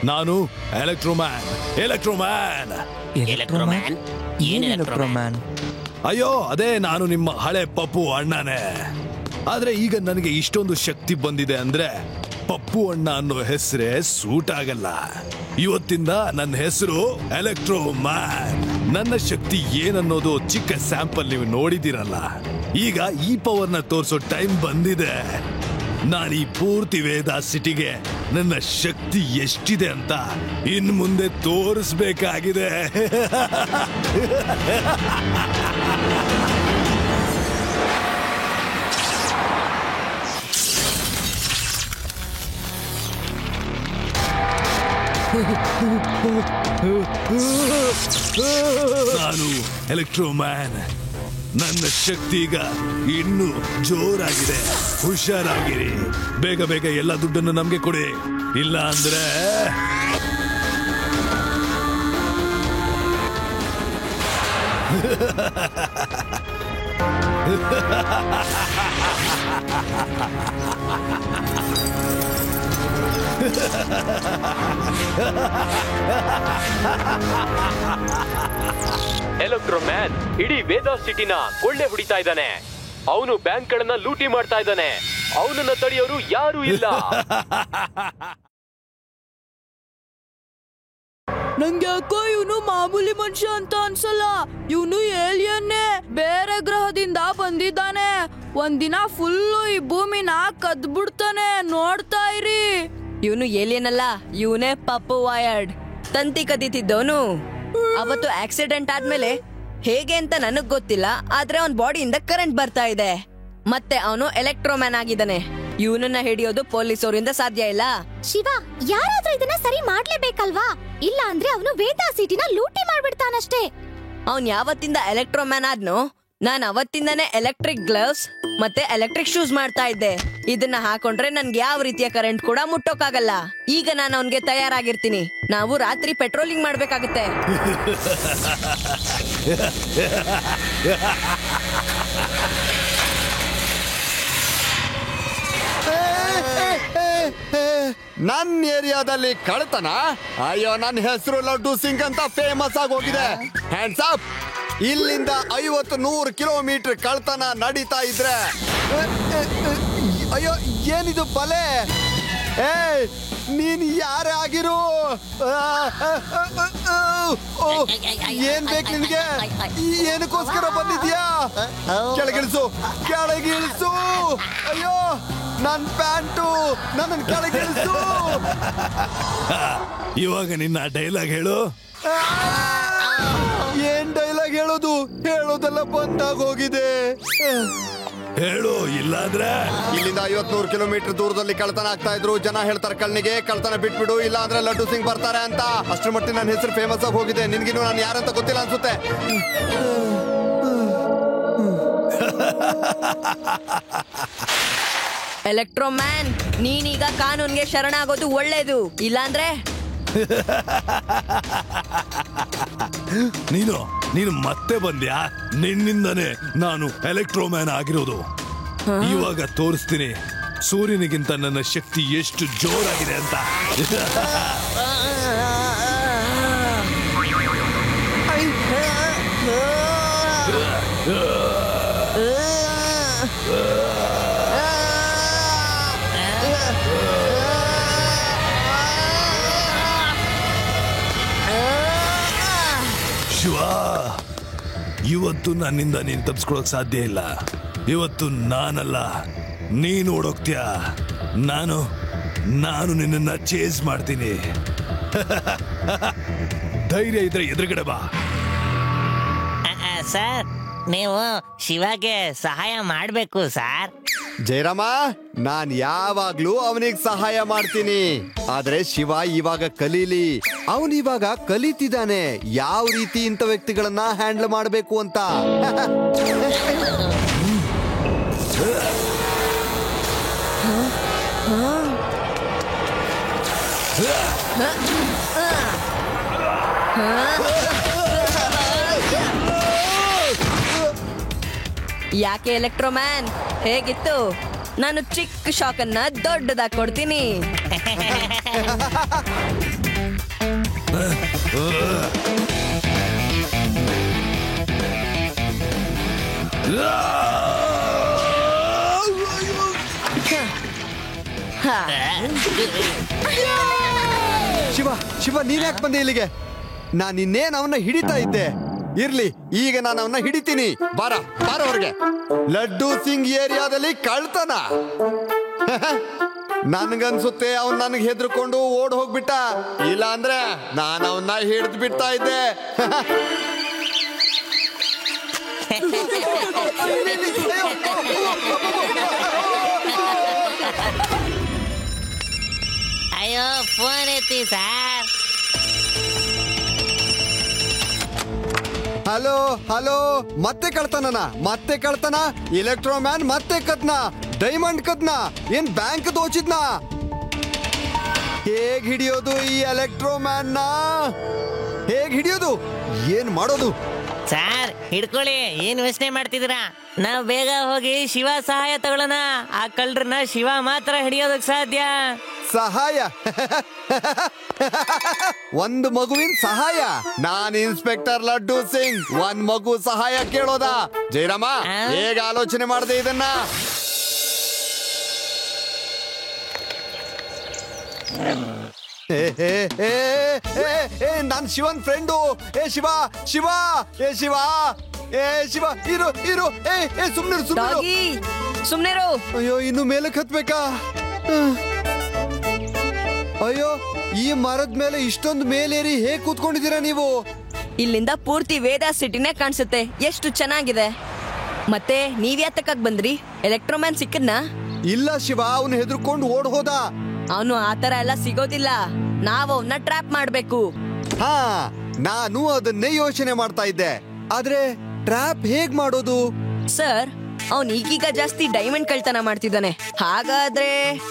ನಾನು ಎಲೆಕ್ಟ್ರೋಮ್ಯಾನ್. ಏನ್ ಎಲೆಕ್ಟ್ರೋಮ್ಯಾನ್? ಅಯ್ಯೋ, ಅದೇ ನಾನು ನಿಮ್ಮ ಹಳೆ ಪಪ್ಪು ಅಣ್ಣನೇ. ಆದ್ರೆ ಈಗ ನನಗೆ ಇಷ್ಟೊಂದು ಶಕ್ತಿ ಬಂದಿದೆ ಅಂದ್ರೆ ಪಪ್ಪು ಅಣ್ಣ ಅನ್ನೋ ಹೆಸರೇ ಸೂಟ್ ಆಗಲ್ಲ. ಇವತ್ತಿಂದ ನನ್ನ ಹೆಸರು ಎಲೆಕ್ಟ್ರೋಮ್ಯಾನ್. ನನ್ನ ಶಕ್ತಿ ಏನನ್ನೋದು ಚಿಕ್ಕ ಸ್ಯಾಂಪಲ್ ನೀವು ನೋಡಿದಿರಲ್ಲ. ಈಗ ಈ ಪವರ್ನ ತೋರಿಸೋ ಟೈಮ್ ಬಂದಿದೆ. ನಾನು ಈ ಪೂರ್ತಿ ವೇದ ಸಿಟಿಗೆ ನನ್ನ ಶಕ್ತಿ ಎಷ್ಟಿದೆ ಅಂತ ಇನ್ ಮುಂದೆ ತೋರಿಸ್ಬೇಕಾಗಿದೆ. ನಾನು ಎಲೆಕ್ಟ್ರೋಮ್ಯಾನ್. ನನ್ನ ಶಕ್ತಿ ಈಗ ಇನ್ನೂ ಜೋರಾಗಿದೆ. ಹುಷಾರಾಗಿರಿ. ಬೇಗ ಬೇಗ ಎಲ್ಲ ದುಡ್ಡನ್ನು ನಮ್ಗೆ ಕೊಡಿ, ಇಲ್ಲ ಅಂದ್ರೆ ಎಲೆಕ್ಟ್ರೋಮ್ಯಾನ್ ಇಡೀ ವೇದ ಸಿಟಿನ ಕೊಳ್ಳೆ ಹೊಡಿತಾ ಇದ್ದಾನೆ. ಅವನು ಬ್ಯಾಂಕ್ಗಳನ್ನ ಲೂಟಿ ಮಾಡ್ತಾ ಇದ್ದಾನೆ. ಅವನನ್ನ ತಡೆಯೋರು ಯಾರು ಇಲ್ಲ. ನಂಗೆ ಯಾಕೋ ಇವನು ಮಾಮೂಲಿ ಮನುಷ್ಯ ಅಂತ ಅನ್ಸಲ್ಲ. ಇವನು ಏಲಿಯನ್ನೇ, ಬೇರೆ ಗ್ರಹದಿಂದ ಬಂದಿದ್ದಾನೆ. ಒಂದಿನ ಫುಲ್ಲು ಈ ಭೂಮಿನ ಕದ್ಬಿಡ್ತಾನೆ. ನೋಡ್ತಾ ಇರಿ. ಇವನು ಏಲಿಯನ್ ಅಲ್ಲ, ಇವನೇ ಪಪ್ಪು ವೈರ್ಡ್, ತಂತಿ ಕದೀತಿದ್ದವನು. ಅವತ್ತು ಆಕ್ಸಿಡೆಂಟ್ ಆದ್ಮೇಲೆ ಹೇಗೆ ಅಂತ ನನಗ್ ಗೊತ್ತಿಲ್ಲ, ಆದ್ರೆ ಅವನ್ ಬಾಡಿಯಿಂದ ಕರೆಂಟ್ ಬರ್ತಾ ಇದೆ. ಮತ್ತೆ ಅವನು ಎಲೆಕ್ಟ್ರೋಮ್ಯಾನ್ ಆಗಿದ್ದಾನೆ. ಇವನನ್ನ ಹಿಡಿಯೋದು ಪೊಲೀಸರಿಂದ ಸಾಧ್ಯ ಇಲ್ಲ. ಶಿವ, ಯಾರಾದ್ರೂ ಇದನ್ನ ಸರಿ ಮಾಡ್ಲೇಬೇಕಲ್ವಾ? ಇಲ್ಲ ಅಂದ್ರೆ ಅವನು ವೇದ ಸಿಟಿನ ಲೂಟಿ ಮಾಡ್ಬಿಡ್ತಾನಷ್ಟೇ. ಅವನ್ ಯಾವತ್ತಿಂದ ಎಲೆಕ್ಟ್ರೋಮ್ಯಾನ್ ಆದ್ನೋ, ನಾನ್ ಅವತ್ತಿಂದಾನೇ ಎಲೆಕ್ಟ್ರಿಕ್ ಗ್ಲವ್ಸ್ ಮತ್ತೆ ಎಲೆಕ್ಟ್ರಿಕ್ ಶೂಸ್ ಮಾಡ್ತಾ ಇದ್ದೆ. ಇದನ್ನ ಹಾಕೊಂಡ್ರೆ ನನ್ಗೆ ಯಾವ ರೀತಿಯ ಕರೆಂಟ್ ಕೂಡ ಮುಟ್ಟೋಕಾಗಲ್ಲ. ಈಗ ನಾನು ಅವನ್ಗೆ ತಯಾರಾಗಿರ್ತೀನಿ. ನಾವು ರಾತ್ರಿ ಪೆಟ್ರೋಲಿಂಗ್ ಮಾಡ್ಬೇಕಾಗುತ್ತೆ. ನನ್ನ ಏರಿಯಾದಲ್ಲಿ ಕಳ್ತನ? ಅಯ್ಯೋ, ನನ್ನ ಹೆಸರು ಲಡ್ಡು ಸಿಂಗ್ ಅಂತ ಫೇಮಸ್ ಆಗಿ ಹೋಗಿದೆ. Hands up. ಇಲ್ಲಿಂದ 50-100 ಕಿಲೋಮೀಟರ್ ಕಳ್ತನ ನಡೀತಾ ಇದ್ರೆ ಅಯ್ಯೋ, ಏನಿದು ಬಲೆ? ನೀನ್ ಯಾರೇ ಆಗಿರು, ಏನ್ ಬೇಕು ನಿನ್ಗೆ? ಏನಕ್ಕೋಸ್ಕರ ಬಂದಿದ್ಯಾ? ಕೆಳಗಿಳಿಸು. ಅಯ್ಯೋ, ನನ್ ಪ್ಯಾಂಟು, ನನ್ನ ಕೆಳಗಿಳಿಸು. ಇವಾಗ ನಿನ್ನ ಡೈಲಾಗ್ ಹೇಳು. ಏನ್ ಡೈಲಾಗ್ ಹೇಳೋದೆಲ್ಲ ಬಂದಾಗೋಗಿದೆ. ಹೇಳು, ಇಲ್ಲಾಂದ್ರೆ ಇಲ್ಲಿಂದ 50-100 ಕಿಲೋಮೀಟರ್ ದೂರದಲ್ಲಿ ಕಳ್ತನ ಆಗ್ತಾ ಇದ್ರು. ಜನ ಹೇಳ್ತಾರೆ ಕಳ್ನಿಗೆ ಕಳ್ತನ ಬಿಟ್ಬಿಡು, ಇಲ್ಲ ಅಂದ್ರೆ ಲಡ್ಡು ಸಿಂಗ್ ಬರ್ತಾರೆ ಅಂತ. ಅಷ್ಟ್ರ ಮಟ್ಟಿಗೆ ನನ್ನ ಹೆಸರು ಫೇಮಸ್ ಆಗಿ ಹೋಗಿದೆ. ನಿನ್ಗಿನ್ನು ನಾನು ಯಾರಂತ ಗೊತ್ತಿಲ್ಲ ಅನ್ಸುತ್ತೆ. ಎಲೆಕ್ಟ್ರೋಮ್ಯಾನ್, ನೀನೀಗ ಕಾನೂನ್ಗೆ ಶರಣಾಗೋದು ಒಳ್ಳೇದು. ಇಲ್ಲಾಂದ್ರೆ ನೀನು ಮತ್ತೆ ಬಂದ್ಯಾ? ನಿನ್ನಿಂದನೇ ನಾನು ಎಲೆಕ್ಟ್ರೋಮ್ಯಾನ್ ಆಗಿರೋದು. ಇವಾಗ ತೋರಿಸ್ತೀನಿ ಸೂರ್ಯನಿಗಿಂತ ನನ್ನ ಶಕ್ತಿ ಎಷ್ಟು ಜೋರಾಗಿದೆ ಅಂತ. ಶಿವ, ಇವತ್ತು ನನ್ನಿಂದ ನೀನು ತಪ್ಪಿಸ್ಕೊಳಕ್ ಸಾಧ್ಯ ಇಲ್ಲ. ಇವತ್ತು ನಾನಲ್ಲ, ನೀನು ಓಡೋಗ್ತೀಯ. ನಾನು ನಿನ್ನನ್ನ ಚೇಸ್ ಮಾಡ್ತೀನಿ. ಧೈರ್ಯ ಇದ್ರೆ ಎದುರುಗಡೆ ಬಾ. ಸರ್, ನೀವು ಶಿವಗೆ ಸಹಾಯ ಮಾಡಬೇಕು ಸರ್. ಜಯರಾಮ, ನಾನ್ ಯಾವಾಗ್ಲೂ ಅವನಿಗೆ ಸಹಾಯ ಮಾಡ್ತೀನಿ. ಆದ್ರೆ ಶಿವ ಇವಾಗ ಕಲೀಲಿ. ಅವನಿವಾಗ ಕಲಿತಿದ್ದಾನೆ ಯಾವ ರೀತಿ ಇಂಥ ವ್ಯಕ್ತಿಗಳನ್ನ ಹ್ಯಾಂಡಲ್ ಮಾಡಬೇಕು ಅಂತ. ಯಾಕೆ ಎಲೆಕ್ಟ್ರೋಮ್ಯಾನ್, ಹೇಗಿತ್ತು? ನಾನು ಚಿಕ್ಕ ಶಾಕ್ ಅನ್ನ ದೊಡ್ಡದಾಗಿ ಕೊಡ್ತೀನಿ. ಶಿವ, ನೀನ್ ಯಾಕೆ ಬಂದೆ ಇಲ್ಲಿಗೆ? ನಾನ್ ಇನ್ನೇನ್ ಅವನ್ನ ಹಿಡಿತಾ ಇದ್ದೆ. ಇರ್ಲಿ, ಈಗ ನಾನು ಅವನ್ನ ಹಿಡಿತೀನಿ. ಬಾರ ಹೊರಗೆ. ಲಡ್ಡು ಸಿಂಗ್ ಏರಿಯಾದಲ್ಲಿ ಕಳ್ತನ. ನನ್ಗನ್ಸುತ್ತೆ ಅವನ್ ನನ್ಗೆ ಹೆದರ್ಕೊಂಡು ಓಡ್ ಹೋಗ್ಬಿಟ್ಟ. ಇಲ್ಲ ಅಂದ್ರೆ ನಾನು ಅವನ್ನ ಹಿಡಿದು ಬಿಡ್ತಾ ಇದ್ದೆ. ಅಯ್ಯೋ, ಫೋನ್ ಎತ್ತಿ ಸರ್. ಹಲೋ, ಮತ್ತೆ ಕಳ್ತನ. ಎಲೆಕ್ಟ್ರೋಮ್ಯಾನ್ ಮತ್ತೆ ಕದ್ನ, ಡೈಮಂಡ್ ಕದ್ನ, ಏನ್ ಬ್ಯಾಂಕ್ ದೋಚಿದ್ನ? ಹೇಗ್ ಹಿಡಿಯೋದು ಈ ಎಲೆಕ್ಟ್ರೋಮ್ಯಾನ್ ನ? ಏನ್ ಮಾಡೋದು? ಸರ್, ಹಿಡ್ಕೊಳ್ಳಿ. ಏನ್ ಯೋಚನೆ ಮಾಡ್ತಿದ್ದೀರಾ? ನಾವ್ ಬೇಗ ಹೋಗಿ ಶಿವ ಸಹಾಯ ತಗೊಳ್ಳೋಣ. ಆ ಕಳ್ಳರನ್ನ ಶಿವ ಮಾತ್ರ ಹಿಡಿಯೋದಕ್ ಸಾಧ್ಯ. ಸಹಾಯ? ಒಂದು ಮಗುವಿನ ಸಹಾಯ? ನಾನ್ ಇನ್ಸ್ಪೆಕ್ಟರ್ ಲಡ್ಡು ಸಿಂಗ್, ಒಂದ್ ಮಗು ಸಹಾಯ ಕೇಳೋದ? ಜಯರಾಮ, ಹೇಗ ಆಲೋಚನೆ ಮಾಡದೆ ಇದನ್ನ? ನಾನ್ ಶಿವನ್ ಫ್ರೆಂಡು. ಶಿವ, ಇರು. ಸುಮ್ನಿರು. ಅಯ್ಯೋ, ಇನ್ನು ಮೇಲಕ್ಕೆ ಹತ್ಬೇಕಾ? ಅಯ್ಯೋ, ಈ ಮರದ ಮೇಲೆ ಇಷ್ಟೊಂದು ಮೇಲೇರಿ ಹೇಗ್ ಕೂತ್ಕೊಂಡಿದ್ದೀರಾ ನೀವು? ಇಲ್ಲಿಂದ ಪೂರ್ತಿ ವೇದಾ ಸಿಟಿನೇ ಕಾಣಿಸುತ್ತೆ. ಎಷ್ಟು ಚೆನ್ನಾಗಿದೆ. ಮತ್ತೆ ನೀವ್ಯಾತಕ್ಕಾಗ್ ಬಂದ್ರಿ? ಎಲೆಕ್ಟ್ರೋಮ್ಯಾನ್ ಸಿಕ್ಕದ್ನಾ? ಇಲ್ಲ ಶಿವ, ಅವನು ಹೆದರ್ಕೊಂಡು ಓಡ್ ಹೋದ. ಅವನು ಆತರ ಎಲ್ಲ ಸಿಗೋದಿಲ್ಲ. ನಾವು ಅವನ್ನ ಟ್ರ್ಯಾಪ್ ಮಾಡ್ಬೇಕು. ಹಾ, ನಾನು ಅದನ್ನೇ ಯೋಚನೆ ಮಾಡ್ತಾ ಇದ್ದೆ. ಆದ್ರೆ ಟ್ರ್ಯಾಪ್ ಹೇಗ್ ಮಾಡೋದು? ಸರ್, ಅವನ್ ಈಗೀಗ ಜಾಸ್ತಿ ಡೈಮಂಡ್ ಕಳ್ತನ ಮಾಡ್ತಿದ್ದಾನೆ. ಹಾಗಾದ್ರೆ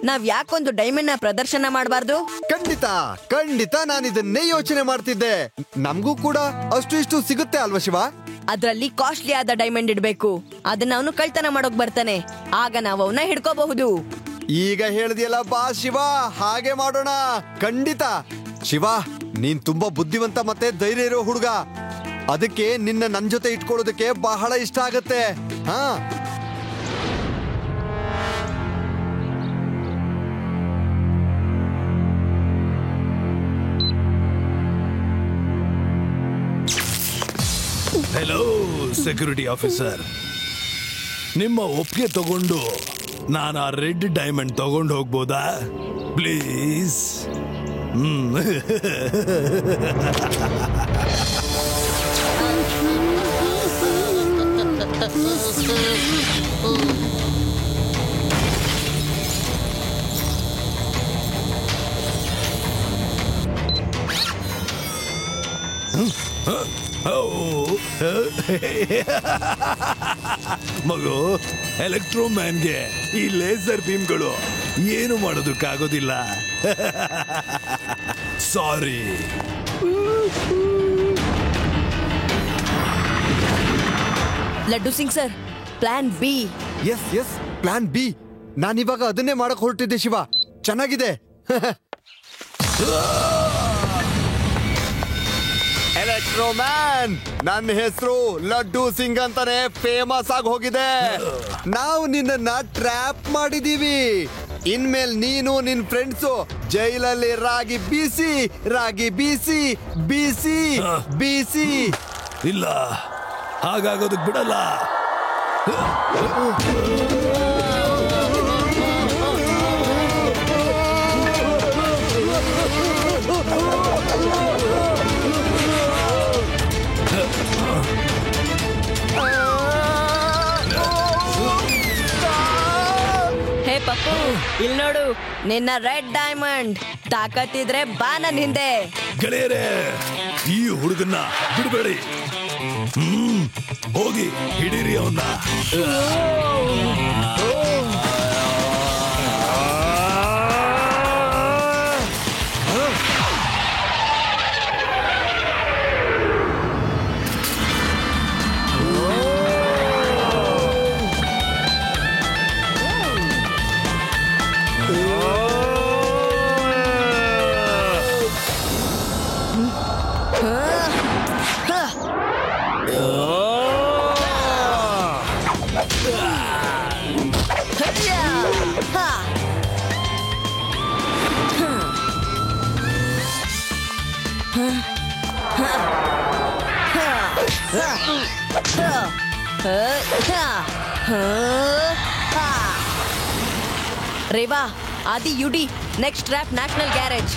ನಾವ್ ಯಾಕೊಂದು ಡೈಮಂಡ್ ನ ಪ್ರದರ್ಶನ ಮಾಡಬಾರ್ದು? ಖಂಡಿತ ನಾನು ಇದನ್ನೇ ಯೋಚನೆ ಮಾಡ್ತಿದ್ದೆ. ನಮಗೂ ಕೂಡ ಅಷ್ಟು ಇಷ್ಟು ಸಿಗುತ್ತೆ ಅಲ್ವಾ ಶಿವ? ಅದ್ರಲ್ಲಿ ಕಾಸ್ಟ್ಲಿ ಆದ ಡೈಮಂಡ್ ಇಡ್ಬೇಕು. ಅದನ್ನ ಅವನು ಕಳ್ತನ ಮಾಡೋಕ್ ಬರ್ತಾನೆ. ಆಗ ನಾವು ಅವನ್ನ ಹಿಡ್ಕೋಬಹುದು. ಈಗ ಹೇಳ್ದಿಯಲ್ಲ ಬಾ ಶಿವ, ಹಾಗೆ ಮಾಡೋಣ. ಖಂಡಿತ ಶಿವ, ನೀನ್ ತುಂಬಾ ಬುದ್ಧಿವಂತ ಮತ್ತೆ ಧೈರ್ಯ ಇರೋ ಹುಡುಗ. ಅದಕ್ಕೆ ನಿನ್ನ ನನ್ ಜೊತೆ ಇಟ್ಕೊಳ್ಳೋದಕ್ಕೆ ಬಹಳ ಇಷ್ಟ ಆಗತ್ತೆ. ಹಾ, ಹೆಲೋ ಸೆಕ್ಯೂರಿಟಿ ಆಫೀಸರ್, ನಿಮ್ಮ ಒಪ್ಪಿಗೆ ತಗೊಂಡು ನಾನು ಆ ರೆಡ್ ಡೈಮಂಡ್ ತಗೊಂಡು ಹೋಗ್ಬೋದಾ ಪ್ಲೀಸ್? ಮಗು, ಎಲೆಕ್ಟ್ರೋಮ್ಯಾನ್ಗೆ ಈ ಲೇಸರ್ ಬೀಮ್ಗಳು ಏನು ಮಾಡೋದಕ್ಕಾಗೋದಿಲ್ಲ. Sorry. Laddu Singh sir, plan B. Yes plan B. ನಾನಿವಾಗ ಅದನ್ನೇ ಮಾಡಕ್ ಹೊರಟಿದ್ದೆ ಶಿವ. ಚೆನ್ನಾಗಿದೆ. ಎಲೆಕ್ಟ್ರೋಮ್ಯಾನ್, ನನ್ನ ಹೆಸರು ಲಡ್ಡು ಸಿಂಗ್ ಅಂತಾನೆ ಫೇಮಸ್ ಆಗಿ ಹೋಗಿದೆ. ನಾವು ನಿನ್ನ ಟ್ರ್ಯಾಪ್ ಮಾಡಿದೀವಿ. ಇನ್ಮೇಲೆ ನೀನು ನಿನ್ ಫ್ರೆಂಡ್ಸು ಜೈಲಲ್ಲಿ ರಾಗಿ ಬೀಸಿ ಇಲ್ಲ, ಹಾಗಾಗೋದಕ್ ಬಿಡಲ್ಲ. ಹೇ ಪಪ್ಪು, ಇಲ್ಲಿ ನೋಡು, ನಿನ್ನ ರೆಡ್ ಡೈಮಂಡ್. ತಾಕತ್ತಿದ್ರೆ ಬಾ ನನ್ ಹಿಂದೆ. ಗೆಳೆಯರೇ, ಈ ಹುಡುಗನ್ನ ಬಿಡಬೇಡಿ. ಹೋಗಿ ಹಿಡೀರಿ ಅವನ್ನ. ರೇವಾ, ಆದಿ UD, next trap national garage.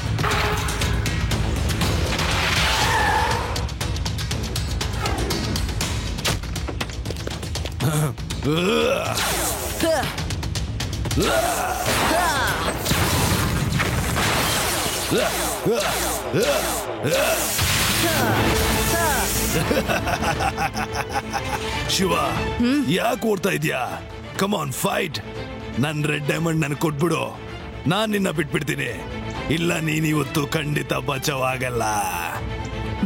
Shiva, ಯಾಕೆ ಓಡ್ತಾ ಇದ್ಯಾ? ಕಮಾನ್ ಫೈಟ್. ನನ್ ರೆಡ್ ಡೈಮಂಡ್ ನನ್ ಕೊಟ್ಬಿಡು, ನಾನ್ ನಿನ್ನ ಬಿಟ್ಬಿಡ್ತೀನಿ. ಇಲ್ಲ, ನೀನಿವತ್ತು ಖಂಡಿತ ಬಚಾವಾಗಲ್ಲ.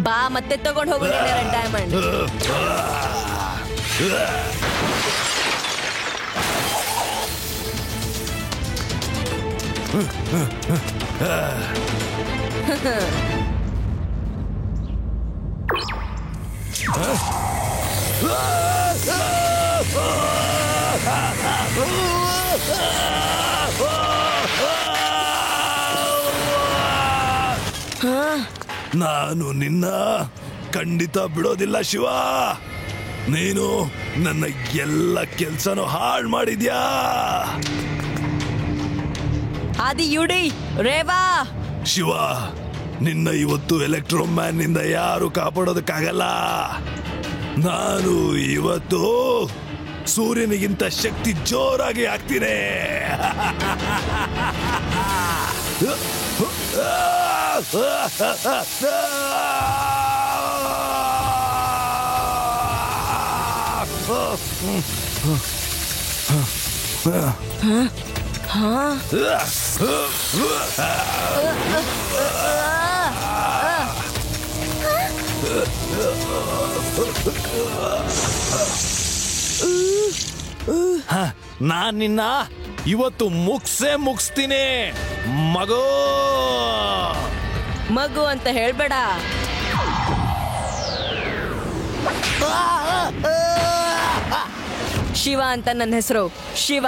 ಬಾ, ಮತ್ತೆ ತಗೊಂಡು ಹೋಗು ರೆಡ್ ಡೈಮಂಡ್. ನಾನು ನಿನ್ನ ಖಂಡಿತ ಬಿಡೋದಿಲ್ಲ ಶಿವ. ನೀನು ನನ್ನ ಎಲ್ಲ ಕೆಲ್ಸನೂ ಹಾಳು ಮಾಡಿದ್ಯಾ. ಆದಿ ಯುಡಿ, ರೇವಾ. ಶಿವ, ನಿನ್ನ ಇವತ್ತು ಎಲೆಕ್ಟ್ರೋಮ್ಯಾನ್ ನಿಂದ ಯಾರು ಕಾಪಾಡೋದಕ್ಕಾಗಲ್ಲ. ನಾನು ಇವತ್ತು ಸೂರ್ಯನಿಗಿಂತ ಶಕ್ತಿ ಜೋರಾಗಿ ಆಗ್ತೀನಿ. ನಾನ್ ನಿನ್ನ ಇವತ್ತು ಮುಗಿಸ್ತೀನಿ ಮಗು. ಮಗು ಅಂತ ಹೇಳ್ಬೇಡ. ಶಿವ ಅಂತ ನನ್ನ ಹೆಸರು. ಶಿವ.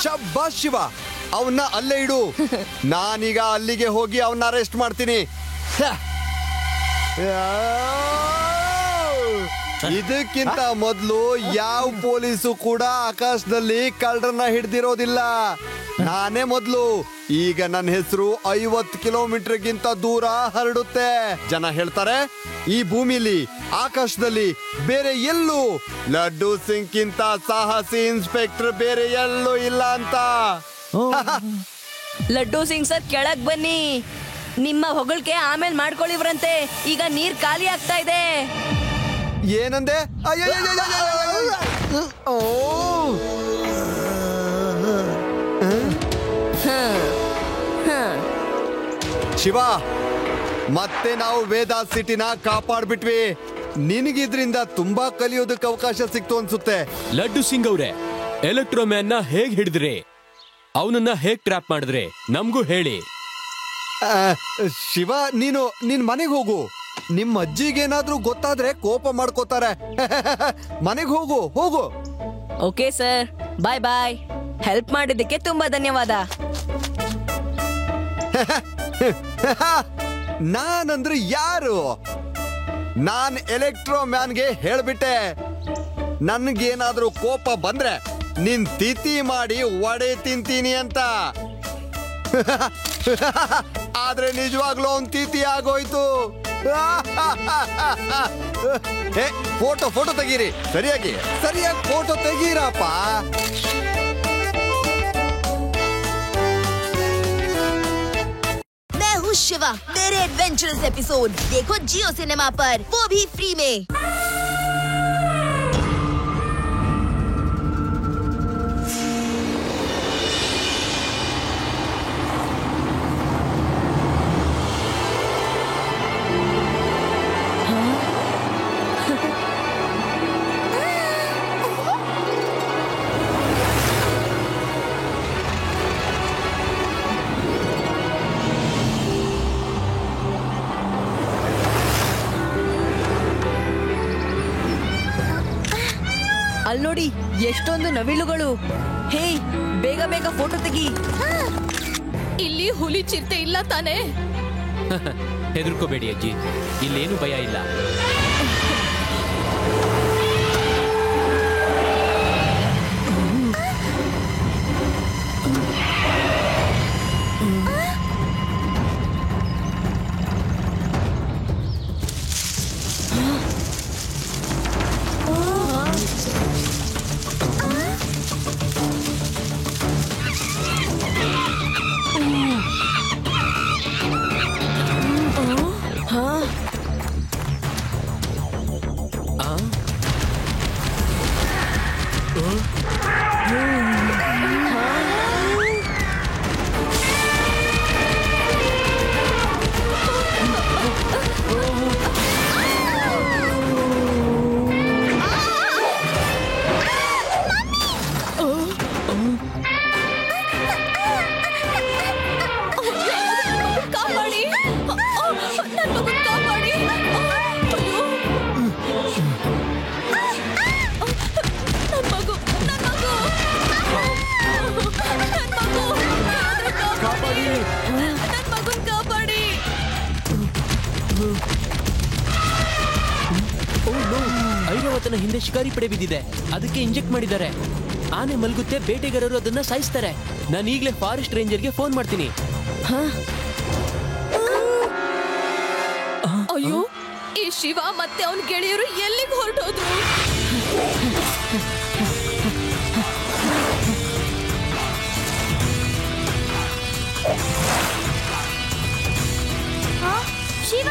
ಶಬ್ಬಾಸ್ ಶಿವ, ಅವನ್ನ ಅಲ್ಲೇ ಇಡು. ನಾನೀಗ ಅಲ್ಲಿಗೆ ಹೋಗಿ ಅವನ್ನ ಅರೆಸ್ಟ್ ಮಾಡ್ತೀನಿ. ಇದಕ್ಕಿಂತ ಮೊದಲು ಯಾವ ಪೊಲೀಸು ಕೂಡ ಆಕಾಶದಲ್ಲಿ ಕಳ್ಳರನ್ನ ಹಿಡ್ದಿರೋದಿಲ್ಲ. ನಾನೇ ಮೊದಲು. ಈಗ ನನ್ನ ಹೆಸರು 50 ಕಿಲೋಮೀಟರ್ಗಿಂತ ದೂರ ಹರಡುತ್ತೆ. ಜನ ಹೇಳ್ತಾರೆ ಈ ಭೂಮಿಲಿ ಆಕಾಶದಲ್ಲಿ ಬೇರೆ ಎಲ್ಲೂ ಲಡ್ಡು ಸಿಂಗ್ಗಿಂತ ಸಾಹಸಿ ಇನ್ಸ್ಪೆಕ್ಟರ್ ಬೇರೆ ಎಲ್ಲೂ ಇಲ್ಲ ಅಂತ. ಲಡ್ಡು ಸಿಂಗ್ ಸರ್ ಕೆಳಗ್ ಬನ್ನಿ. ನಿಮ್ಮ ಹೊಗಳಿಕೆ ಆಮೇಲೆ ಮಾಡ್ಕೊಳ್ಳಿವ್ರಂತೆ. ಈಗ ನೀರ್ ಖಾಲಿ ಆಗ್ತಾ ಇದೆ. ಏನಂದೆ? ಶಿವ, ಮತ್ತೆ ನಾವು ವೇದಾ ಸಿಟಿನ ಕಾಪಾಡ್ಬಿಟ್ವಿ. ನಿನಗಿದ್ರಿಂದ ತುಂಬಾ ಕಲಿಯೋದಕ್ಕೆ ಅವಕಾಶ ಸಿಕ್ತು ಅನ್ಸುತ್ತೆ. ಲಡ್ಡು ಸಿಂಗ್ ಅವ್ರೆ, ಎಲೆಕ್ಟ್ರೋ ಮ್ಯಾನ್ ನ ಹೇಗ್ ಹಿಡಿದ್ರಿ? ಅವನನ್ನ ಹೇಗ್ ಟ್ರ್ಯಾಪ್ ಮಾಡಿದ್ರಿ? ನಮ್ಗೂ ಹೇಳಿ. ಶಿವ, ನೀನು ನಿನ್ ಮನೆಗೆ ಹೋಗು. ನಿಮ್ಮ ಅಜ್ಜಿಗೇನಾದ್ರೂ ಗೊತ್ತಾದ್ರೆ ಕೋಪ ಮಾಡ್ಕೋತಾರೆ. ಮನೆಗೆ ಹೋಗು ಹೋಗು. ಓಕೆ ಸರ್, ಬಾಯ್ ಬಾಯ್. ಹೆಲ್ಪ್ ಮಾಡಿದ್ದಕ್ಕೆ ತುಂಬಾ ಧನ್ಯವಾದ. ನಾನಂದ್ರೆ ಯಾರು? ನಾನ್ ಎಲೆಕ್ಟ್ರೋ ಮ್ಯಾನ್ಗೆ ಹೇಳ್ಬಿಟ್ಟೆ, ನನ್ಗೇನಾದ್ರೂ ಕೋಪ ಬಂದ್ರೆ ನಿನ್ ತಿಥಿ ಮಾಡಿ ವಡೆ ತಿಂತೀನಿ ಅಂತ. ಆದ್ರೆ ನಿಜವಾಗ್ಲೂ ಅವ್ನ್ ತಿಥಿ ಆಗೋಯ್ತು. ಫೋಟೋ ತೆಗೀರಿ. ಸರಿಯಾಗಿ ಫೋಟೋ ತೆಗೀರಪ್ಪ. मैं हूँ शिवा। मेरे एडवेंचरस एपिसोड देखो जियो सिनेमा पर, वो भी फ्री में। ಅಲ್ಲಿ ನೋಡಿ, ಎಷ್ಟೊಂದು ನವಿಲುಗಳು. ಹೇ, ಬೇಗ ಬೇಗ ಫೋಟೋ ತೆಗಿ. ಇಲ್ಲಿ ಹುಲಿ ಚಿರತೆ ಇಲ್ಲ ತಾನೇ? ಹೆದರ್ಕೋಬೇಡಿ ಅಜ್ಜಿ, ಇಲ್ಲೇನು ಭಯ ಇಲ್ಲ. ಐರಾವತನ ಹಿಂದೆ ಶಿಕಾರಿ ಪಡೆ ಬಿದ್ದಿದೆ, ಅದಕ್ಕೆ ಇಂಜೆಕ್ಟ್ ಮಾಡಿದ್ದಾರೆ. ಆನೆ ಮಲ್ಗುತ್ತೆ, ಬೇಟೆಗಾರರು ಅದನ್ನ ಸಾಯಿಸ್ತಾರೆ. ನಾನು ಈಗಲೇ ಫಾರೆಸ್ಟ್ ರೇಂಜರ್ಗೆ ಫೋನ್ ಮಾಡ್ತೀನಿ. ಅಯ್ಯೋ, ಈ ಶಿವ ಮತ್ತೆ ಅವನ ಗೆಳೆಯರು ಎಲ್ಲಿಗೆ ಹೊರಟೋದ್ರು? ಶಿವ!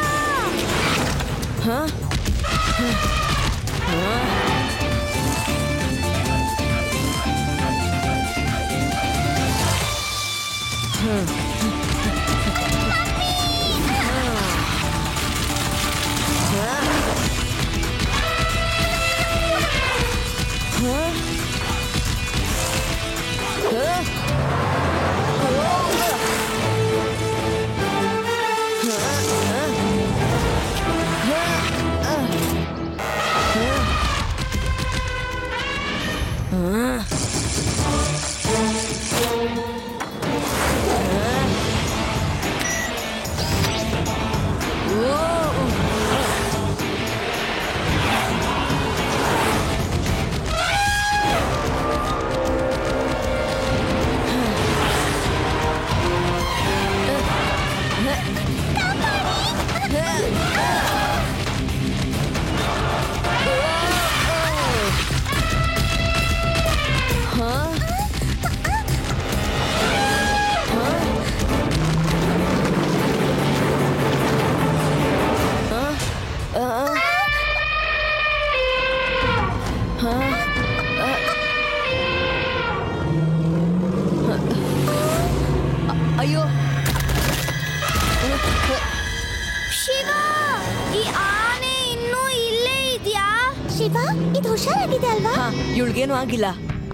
ಆಗಿದೆ ಅಲ್ವಾ? ಇವಳಿಗೇನು ಆಗಿಲ್ಲ,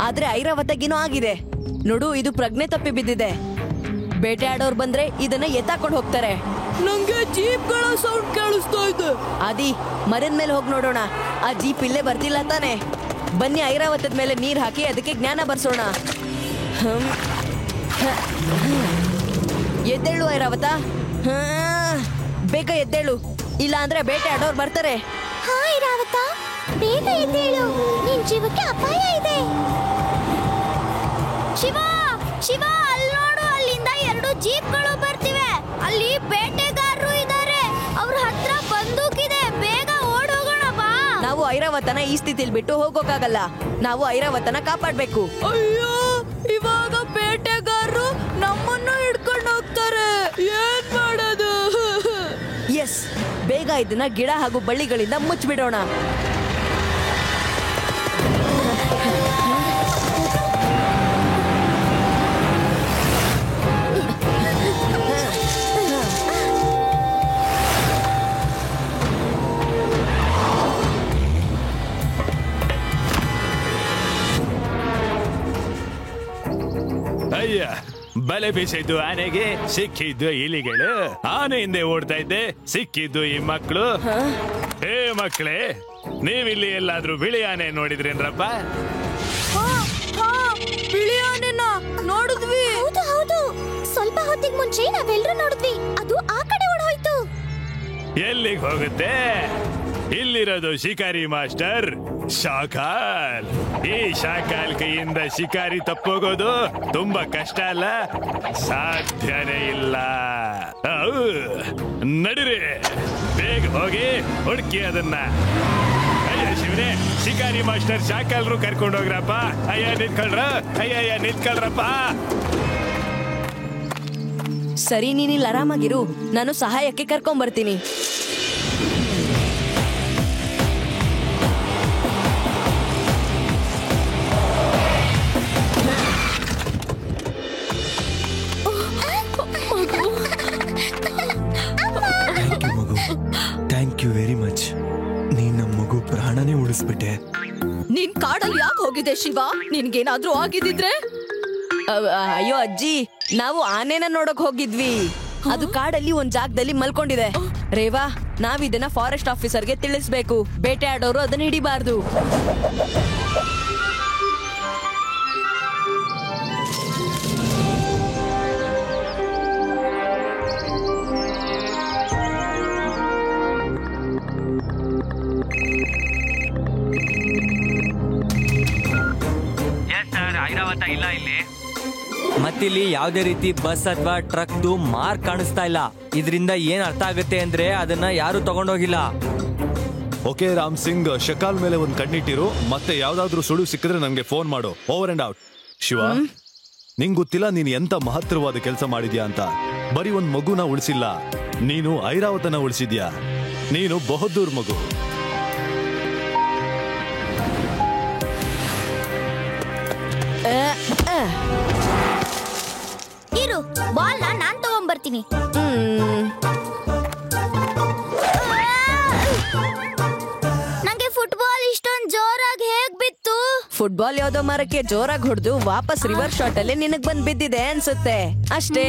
ಆದ್ರೆ ಐರಾವತಗೇನೋ ಆಗಿದೆ. ನೋಡು, ಇದು ಪ್ರಜ್ಞೆ ತಪ್ಪಿ ಬಿದ್ದಿದೆ. ಬೇಟೆ ಆಡೋರು ಬಂದ್ರೆ ಇದನ್ನ ಎತ್ತಾಕೊಂಡು ಹೋಗ್ತಾರೆ. ನಂಗೆ ಜೀಪ್ಗಳ ಸೌಂಡ್ ಕೇಳಿಸ್ತಾ ಇದೆ. ಆದಿ, ಮರದ ಮೇಲೆ ಹೋಗಿ ನೋಡೋಣ. ಆ ಜೀಪ್ ಇಲ್ಲೇ ಬರ್ತಿಲ್ಲ ತಾನೆ. ಬನ್ನಿ, ಐರಾವತದ ಮೇಲೆ ನೀರ್ ಹಾಕಿ ಅದಕ್ಕೆ ಜ್ಞಾನ ಬರ್ಸೋಣ. ಎದ್ದೇಳು ಐರಾವತ, ಬೇಗ ಎದ್ದೇಳು, ಇಲ್ಲ ಅಂದ್ರೆ ಬೇಟೆ ಆಡೋರು ಬರ್ತಾರೆ. ಹಾ ಐರಾವತ, ಬೇಗ ಎದ್ದೇಳು, ನಿನ್ ಜೀವಕ್ಕೆ ಅಪಾಯ ಇದೆ. ಶಿವ ಶಿವ, ಅಲ್ಲಿ ನೋಡು, ಅಲ್ಲಿಂದ 2 ಜೀಪ್ಗಳು ಬರ್ತಿವೆ. ಅಲ್ಲಿ ಬೇಟೆಗಾರರು ಇದ್ದಾರೆ, ಅವ್ರ ಹತ್ರ ಬಂದೂಕಿದೆ. ಬೇಗ ಓಡೋಗೋಣ ಬಾ. ನಾವು ಐರಾವತನ ಈ ಸ್ಥಿತಿಲಿ ಬಿಟ್ಟು ಹೋಗೋಕ್ಕಾಗಲ್ಲ. ನಾವು ಐರಾವತನ ಕಾಪಾಡ್ಬೇಕು. ಅಯ್ಯೋ, ಇವಾಗ ಬೇಟೆಗಾರರು ನಮ್ಮನ್ನು ಹಿಡ್ಕೊಂಡು ಹೋಗ್ತಾರೆ. ಏನ್ ಮಾಡೋದು? ಎಸ್, ಬೇಗ ಇದನ್ನ ಗಿಡ ಹಾಗೂ ಬಳ್ಳಿಗಳಿಂದ ಮುಚ್ಚಿಬಿಡೋಣ. ಅಯ್ಯ, ಬಲೆ ಬೀಸಿದ್ದು ಆನೆಗೆ, ಸಿಕ್ಕಿದ್ದು ಇಲಿಗಳು. ಆನೆ ಹಿಂದೆ ಓಡ್ತಾ ಇದ್ದೆ, ಸಿಕ್ಕಿದ್ದು ಈ ಮಕ್ಕಳು. ಏ ಮಕ್ಕಳೇ, ನೀವಿಲ್ಲಿ ಎಲ್ಲಾದ್ರೂ ಬಿಳಿ ಆನೆ ನೋಡಿದ್ರೇನ್ರಪ್ಪ? ಬಿಳಿ ಆನೆನ ನೋಡಿದ್ವಿ. ಹೌದು ಹೌದು, ಸ್ವಲ್ಪ ಹೊತ್ತಿಗೆ ಮುಂಚೆ ನಾವೆಲ್ಲರೂ ನೋಡಿದ್ವಿ. ಅದು ಆ ಕಡೆ ಓಡೋಯ್ತು. ಎಲ್ಲಿಗೆ ಹೋಗುತ್ತೆ? ಇಲ್ಲಿರೋದು ಶಿಕಾರಿ ಮಾಸ್ಟರ್ ಶಾಕಾಲ್. ಈ ಶಾಕಾಲ್ ಕೈಯಿಂದ ಶಿಕಾರಿ ತಪ್ಪೋಗೋದು ತುಂಬಾ ಕಷ್ಟ ಅಲ್ಲ, ಸಾಧ್ಯನೇ ಇಲ್ಲ. ನಡಿರಿ, ಬೇಗ ಹೋಗಿ ಹುಡುಕಿ ಅದನ್ನ. ಅಯ್ಯ ಶಿವನೇ, ಶಿಕಾರಿ ಮಾಸ್ಟರ್ ಶಾಕಾಲ್ರು ಕರ್ಕೊಂಡು ಹೋಗ್ರಪ್ಪ. ಅಯ್ಯ ನಿಂತ್ಕೊಳ್ರಪ್ಪ. ಸರಿ, ನೀನಿಲ್ಲಿ ಆರಾಮಾಗಿರು, ನಾನು ಸಹಾಯಕ್ಕೆ ಕರ್ಕೊಂಡ್ ಬರ್ತೀನಿ. Thank you very much. ನೀನ್ ನಮ್ಮ ಮಗು ಪ್ರಾಣನೇ ಉಳಿಸ್ಬಿಟ್ಟೆ. ನೀನ್ ಕಾಡಲ್ಲಿ ಯಾಕೆ ಹೋಗಿದ್ದೆ ಶಿವ? ನಿನ್ಗೇನಾದ್ರೂ ಆಗಿದ್ರೆ? ಅಯ್ಯೋ ಅಜ್ಜಿ, ನಾವು ಆನೆನ ನೋಡಕ್ ಹೋಗಿದ್ವಿ. ಅದು ಕಾಡಲ್ಲಿ ಒಂದ್ ಜಾಗದಲ್ಲಿ ಮಲ್ಕೊಂಡಿದೆ. ರೇವಾ, ನಾವಿದನ್ನ ಫಾರೆಸ್ಟ್ ಆಫೀಸರ್ಗೆ ತಿಳಿಸ್ಬೇಕು. ಬೇಟೆ ಆಡೋರು ಅದನ್ನ ಹಿಡಿಬಾರ್ದು. ಐರಾವತ ಇಲ್ಲ ಇಲ್ಲಿ. ಮತ್ತಿಲ್ಲಿ ಯಾವುದೇ ರೀತಿ ಬಸ್ ಅಥವಾ ಟ್ರಕ್ದು ಮಾರ್ಕ್ ಕಾಣಿಸ್ತಾ ಇಲ್ಲ. ಇದರಿಂದ ಏನ್ ಅರ್ಥ ಆಗುತ್ತೆ ಅಂದ್ರೆ ಅದನ್ನ ಯಾರು ತಗೊಂಡೋಗಿಲ್ಲ. ಓಕೆ ರಾಮ್ ಸಿಂಗ್, ಶಕಾಲ್ ಮೇಲೆ ಒಂದು ಕಣ್ಣಿಟ್ಟಿರು. ಮತ್ತೆ ಯಾವ್ದಾದ್ರು ಸುಳು ಸಿಕ್ಕಿದ್ರೆ ನಂಗೆ ಫೋನ್ ಮಾಡು. Over and out. ಶಿವ, ನಿಂಗ್ ಗೊತ್ತಿಲ್ಲ ನೀನ್ ಎಂತ ಮಹತ್ತರವಾದ ಕೆಲಸ ಮಾಡಿದ್ಯಾ ಅಂತ. ಬರೀ ಒಂದ್ ಮಗುನ ಉಳಿಸಿಲ್ಲ, ನೀನು ಐರಾವತನ ಉಳಿಸಿದ್ಯಾ. ನೀನು ಬಹದ್ದೂರ್ ಮಗು. ಇರು, ಬಾಲ್ ನಾನ್ ತಗೊಂಡ್ಬರ್ತೀನಿ. ನಂಗೆ ಫುಟ್ಬಾಲ್ ಇಷ್ಟೊಂದು ಜೋರಾಗಿ ಹೇಗ್ ಬಿತ್ತು? ಫುಟ್ಬಾಲ್ ಯಾವ್ದೋ ಮರಕ್ಕೆ ಜೋರಾಗಿ ಹೊಡೆದು ವಾಪಸ್ ರಿವರ್ಸ್ ಶಾಟ್ ಅಲ್ಲಿ ನಿನಗ್ ಬಂದ್ ಬಿದ್ದಿದೆ ಅನ್ಸುತ್ತೆ ಅಷ್ಟೇ.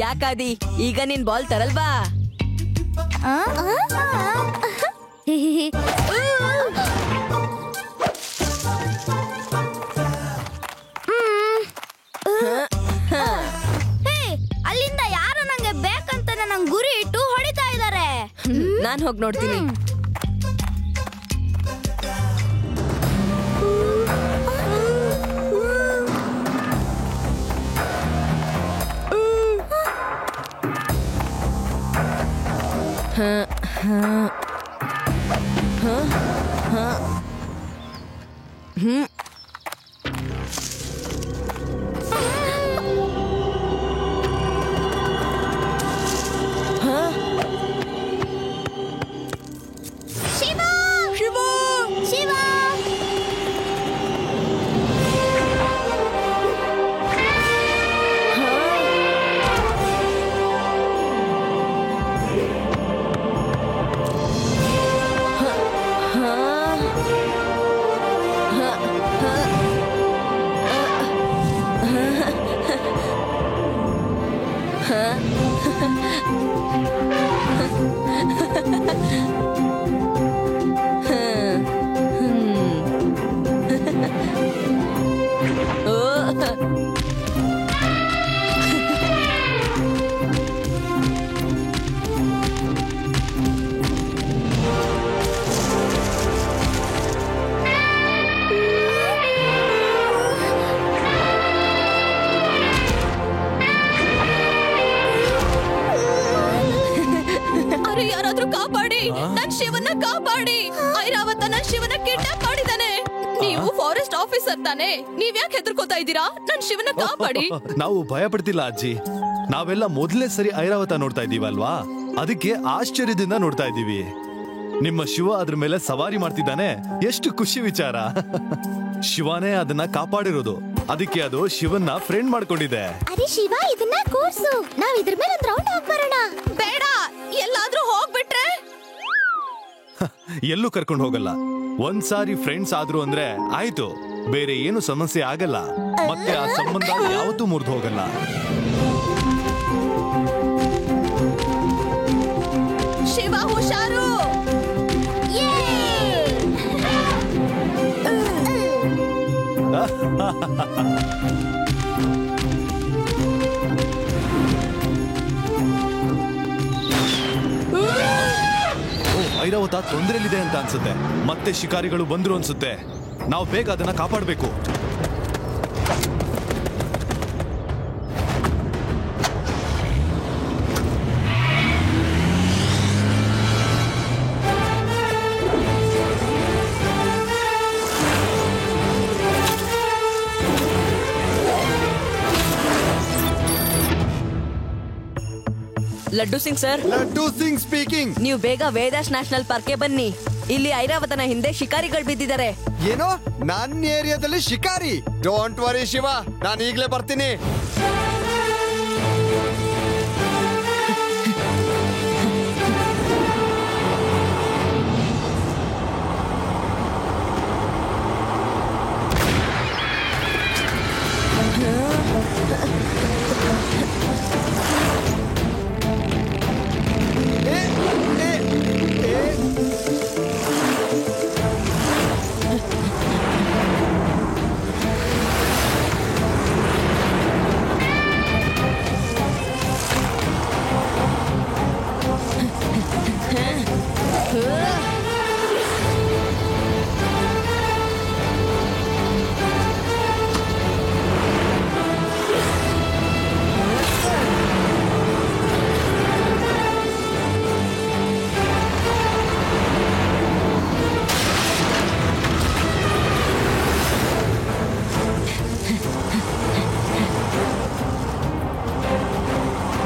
ಯಾಕಾದಿ, ಈಗ ನೀನ್ ಬಾಲ್ ತರಲ್ವಾ? ಅಲ್ಲಿಂದ ಯಾರು ನಂಗೆ ಬೇಕಂತ ನಂಗೆ ಗುರಿ ಇಟ್ಟು ಹೊಡಿತಾ ಇದ್ದಾರೆ. ನಾನ್ ಹೋಗಿ ನೋಡ್ತೀನಿ. ಶಿವ ಶಿವ ಶಿವ ಅರೆ ಯಾರಾದ್ರೂ ಕಾಪಾಡಿ, ನನ್ ಶಿವನ ಕಾಪಾಡಿ. ಐರಾವತ ನನ್ ಶಿವನ ಕಿಡ್ನಾಪ್ ಮಾಡಿದಾನೆ. ನೀವು ಫಾರೆಸ್ಟ್ ಆಫೀಸರ್ ತಾನೆ, ನೀವ್ ಯಾಕೆ ಹೆದರ್ಕೋತಾ ಇದ್ದೀರಾ? ನನ್ ಶಿವನ ಕಾಪಾಡಿ. ನಾವು ಭಯ ಪಡ್ತಿಲ್ಲ ಅಜ್ಜಿ. ನಾವೆಲ್ಲ ಮೊದಲನೇ ಸರಿ ಐರಾವತ ನೋಡ್ತಾ ಇದೀವಲ್ವಾ, ಅದಕ್ಕೆ ಆಶ್ಚರ್ಯದಿಂದ ನೋಡ್ತಾ ಇದ್ದೀವಿ. ನಿಮ್ಮ ಶಿವ ಅದ್ರ ಮೇಲೆ ಸವಾರಿ ಮಾಡ್ತಿದ್ದಾನೆ, ಎಷ್ಟು ಖುಷಿ ವಿಚಾರ. ಶಿವನೇ ಅದನ್ನ ಕಾಪಾಡಿರೋದು, ಅದಕ್ಕೆ ಅದು ಶಿವನ್ನ ಫ್ರೆಂಡ್ ಮಾಡ್ಕೊಂಡಿದೆ. ಅರೆ ಶಿವ, ಇದನ್ನ ಕೂರ್ಸು, ನಾವ್ ಇದ್ರ ಮೇಲೆ ಒಂದ್ ರೌಂಡ್ ಹೋಗ್ಬರೋಣ. ಬೇಡ, ಎಲ್ಲಾದ್ರೂ ಹೋಗ್ಬಿಟ್ರೆ ಎಲ್ಲೂ ಕರ್ಕೊಂಡು ಹೋಗಲ್ಲ. ಒಂದ್ಸಾರಿ ಫ್ರೆಂಡ್ಸ್ ಆದ್ರು ಅಂದ್ರೆ ಆಯ್ತು, ಬೇರೆ ಏನು ಸಮಸ್ಯೆ ಆಗಲ್ಲ. ಮತ್ತೆ ಆ ಸಂಬಂಧ ಯಾವತ್ತೂ ಮುರಿದು ಹೋಗಲ್ಲ. ಶಿವ ಹುಷಾರು. ಐರಾವತ ತೊಂದರೆಲಿದೆ ಅಂತ ಅನ್ಸುತ್ತೆ. ಮತ್ತೆ ಶಿಕಾರಿಗಳು ಬಂದ್ರು ಅನ್ಸುತ್ತೆ. ನಾವು ಬೇಗ ಅದನ್ನ ಕಾಪಾಡಬೇಕು. ಲಡ್ಡು ಸಿಂಗ್ ಸರ್. ಲಡ್ಡು ಸಿಂಗ್ ಸ್ಪೀಕಿಂಗ್. ನೀವು ಬೇಗ ವೇದಾಶ್ ನ್ಯಾಷನಲ್ ಪಾರ್ಕ್ಗೆ ಬನ್ನಿ. ಇಲ್ಲಿ ಐರಾವತನ ಹಿಂದೆ ಶಿಕಾರಿಗಳು ಬಿದ್ದಿದ್ದಾರೆ. ಏನೋ ನನ್ನ ಏರಿಯಾದಲ್ಲಿ ಶಿಕಾರಿ? ಡೋಂಟ್ ವರಿ ಶಿವ, ನಾನು ಈಗ್ಲೇ ಬರ್ತೀನಿ.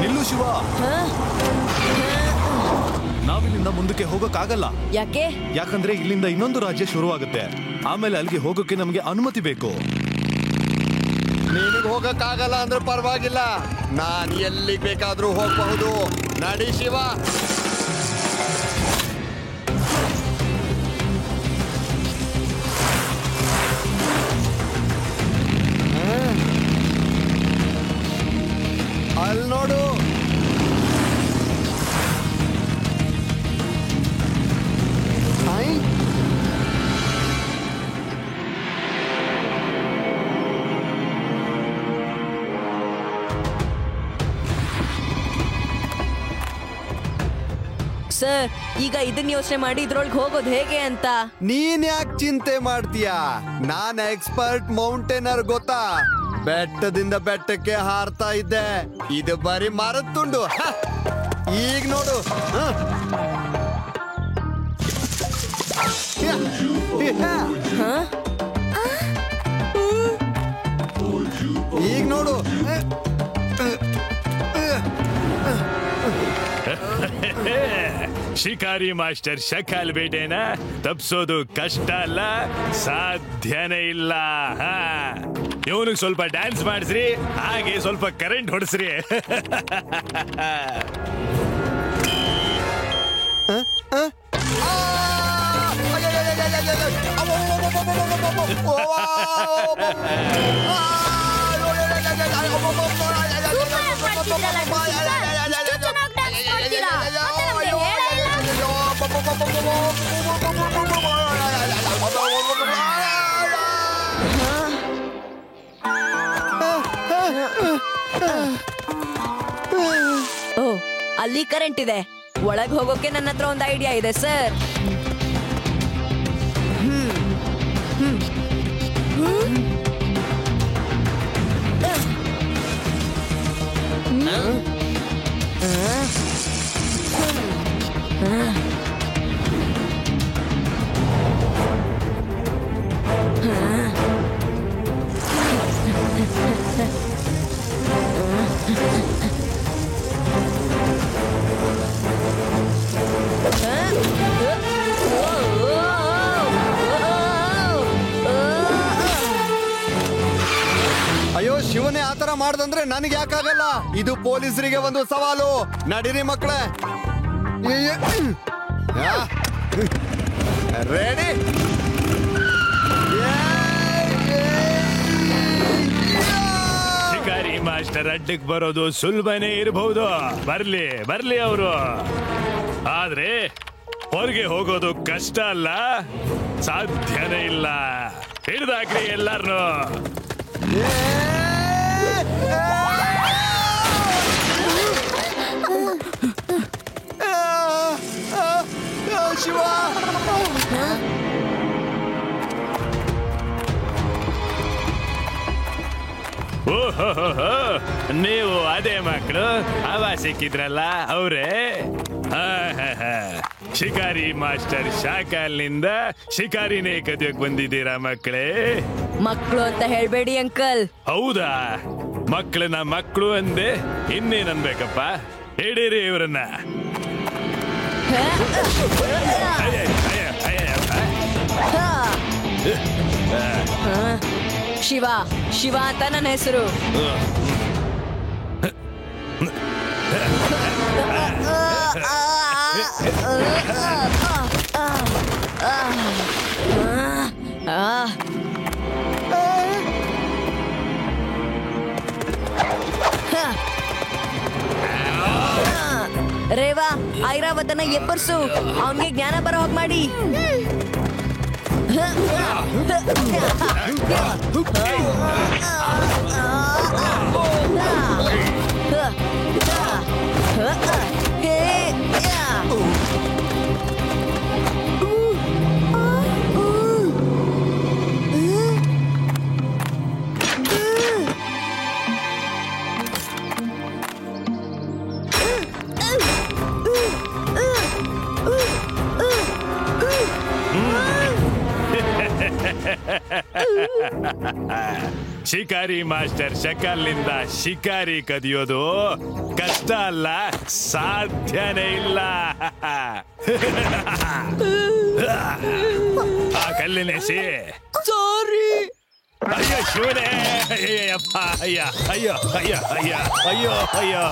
ನಿಲ್ಲು ಶಿವ, ನಾವಿಲ್ಲಿಂದ ಮುಂದಕ್ಕೆ ಹೋಗೋಕ್ಕಾಗಲ್ಲ. ಯಾಕೆ? ಯಾಕಂದ್ರೆ ಇಲ್ಲಿಂದ ಇನ್ನೊಂದು ರಾಜ್ಯ ಶುರುವಾಗುತ್ತೆ. ಆಮೇಲೆ ಅಲ್ಲಿಗೆ ಹೋಗೋಕೆ ನಮಗೆ ಅನುಮತಿ ಬೇಕು. ನಿನಗೆ ಹೋಗಕ್ಕಾಗಲ್ಲ ಅಂದ್ರೆ ಪರವಾಗಿಲ್ಲ, ನಾನ್ ಎಲ್ಲಿಗೆ ಬೇಕಾದ್ರೂ ಹೋಗಬಹುದು. ನಡಿ ಶಿವ. ಅಲ್ಲಿ ನೋಡು, ಸರ್, ಈಗ ಇದನ್ನ ಯೋಚನೆ ಮಾಡಿ ಇದ್ರೊಳಗೆ ಹೋಗೋದು ಹೇಗೆ ಅಂತ. ನೀನ್ ಯಾಕೆ ಚಿಂತೆ ಮಾಡ್ತೀಯಾ? ನಾನ್ ಎಕ್ಸ್ಪರ್ಟ್ ಮೌಂಟೇನರ್, ಗೊತ್ತಾ? ಬೆಟ್ಟದಿಂದ ಬೆಟ್ಟಕ್ಕೆ ಹಾರ್ತಾ ಇದ್ದೆ. ಇದು ಬರೀ ಮರದ ತುಂಡು. ಈಗ ನೋಡು. ಈಗ ನೋಡು. ಶಿಕಾರಿ ಮಾಸ್ಟರ್ ಶಕಾಲ್ ಬೇಟೆನ ತಪ್ಸೋದು ಕಷ್ಟ ಅಲ್ಲ, ಸಾಧ್ಯನೇ ಇಲ್ಲ. ಇವನಿಗೆ ಸ್ವಲ್ಪ ಡ್ಯಾನ್ಸ್ ಮಾಡಿಸ್ರಿ, ಹಾಗೆ ಸ್ವಲ್ಪ ಕರೆಂಟ್ ಹೊಡಿಸ್ರಿ. ಓ, ಅಲ್ಲಿ ಕರೆಂಟ್ ಇದೆ. ಒಳಗ್ ಹೋಗೋಕೆ ನನ್ನ ಹತ್ರ ಒಂದು ಐಡಿಯಾ ಇದೆ ಸರ್. ಅಯ್ಯೋ ಶಿವನೇ ಆತರ ಮಾಡ್ದಂದ್ರೆ ನನಗೆ ಯಾಕಾಗಲ್ಲ? ಇದು ಪೊಲೀಸರಿಗೆ ಒಂದು ಸವಾಲು. ನಡೀರಿ ಮಕ್ಕಳೇ. ರೆಡಿ? ಶಿಕಾರಿ ಮಾಸ್ಟರ್ ಅಡ್ಡಕ್ಕೆ ಬರೋದು ಸುಲಭನೇ ಇರಬಹುದು. ಬರ್ಲಿ ಬರ್ಲಿ ಅವರು, ಆದ್ರೆ ಹೊರಗೆ ಹೋಗೋದು ಕಷ್ಟ ಅಲ್ಲ, ಸಾಧ್ಯನೇ ಇಲ್ಲ. ಹಿಡ್ದಾಕ್ರಿ ಎಲ್ಲಾರ್ನು. ಶಿವ, ಓಹೋ, ನೀವು ಅದೇ ಮಕ್ಕಳು ಅವ ಸಿಕ್ಕಿದ್ರಲ್ಲ ಅವ್ರೇ? ಶಿಕಾರಿ ಮಾಸ್ಟರ್ ಶಾಕಾಲ್ನಿಂದ ಶಿಕಾರಿನೇ ಕದಿಯೋಕ್ ಬಂದಿದ್ದೀರಾ ಮಕ್ಕಳೇ? ಮಕ್ಕಳು ಅಂತ ಹೇಳ್ಬೇಡಿ ಅಂಕಲ್. ಹೌದಾ? ಮಕ್ಕಳನ್ನ ಮಕ್ಕಳು ಅಂದೆ, ಇನ್ನೇನ್ ಅನ್ಬೇಕಪ್ಪ? ಹಿಡೀರಿ ಇವ್ರನ್ನ. ಶಿವ, ಶಿವ ಅಂತ ನನ್ನ ಹೆಸರು. ರೇವಾ, ಐರಾವತನ ಎಬ್ಬರ್ಸು, ಅವನಿಗೆ ಜ್ಞಾನ ಬರೋ ಹಾಗೆ ಮಾಡಿ. ಶಿಕಾರಿ ಮಾಸ್ಟರ್ ಶಕಾಲ್ನಿಂದ ಶಿಕಾರಿ ಕದಿಯೋದು ಕಷ್ಟ ಅಲ್ಲ, ಸಾಧ್ಯನೇ ಇಲ್ಲ. ಆ ಕಲ್ಲಿನೆಸಿ. ಸಾರಿ. ಅಯ್ಯೋ ಶಿವನೇ, ಅಯ್ಯಪ್ಪ, ಅಯ್ಯ, ಅಯ್ಯೋ ಅಯ್ಯೋ ಅಯ್ಯ, ಅಯ್ಯೋ ಅಯ್ಯೋ.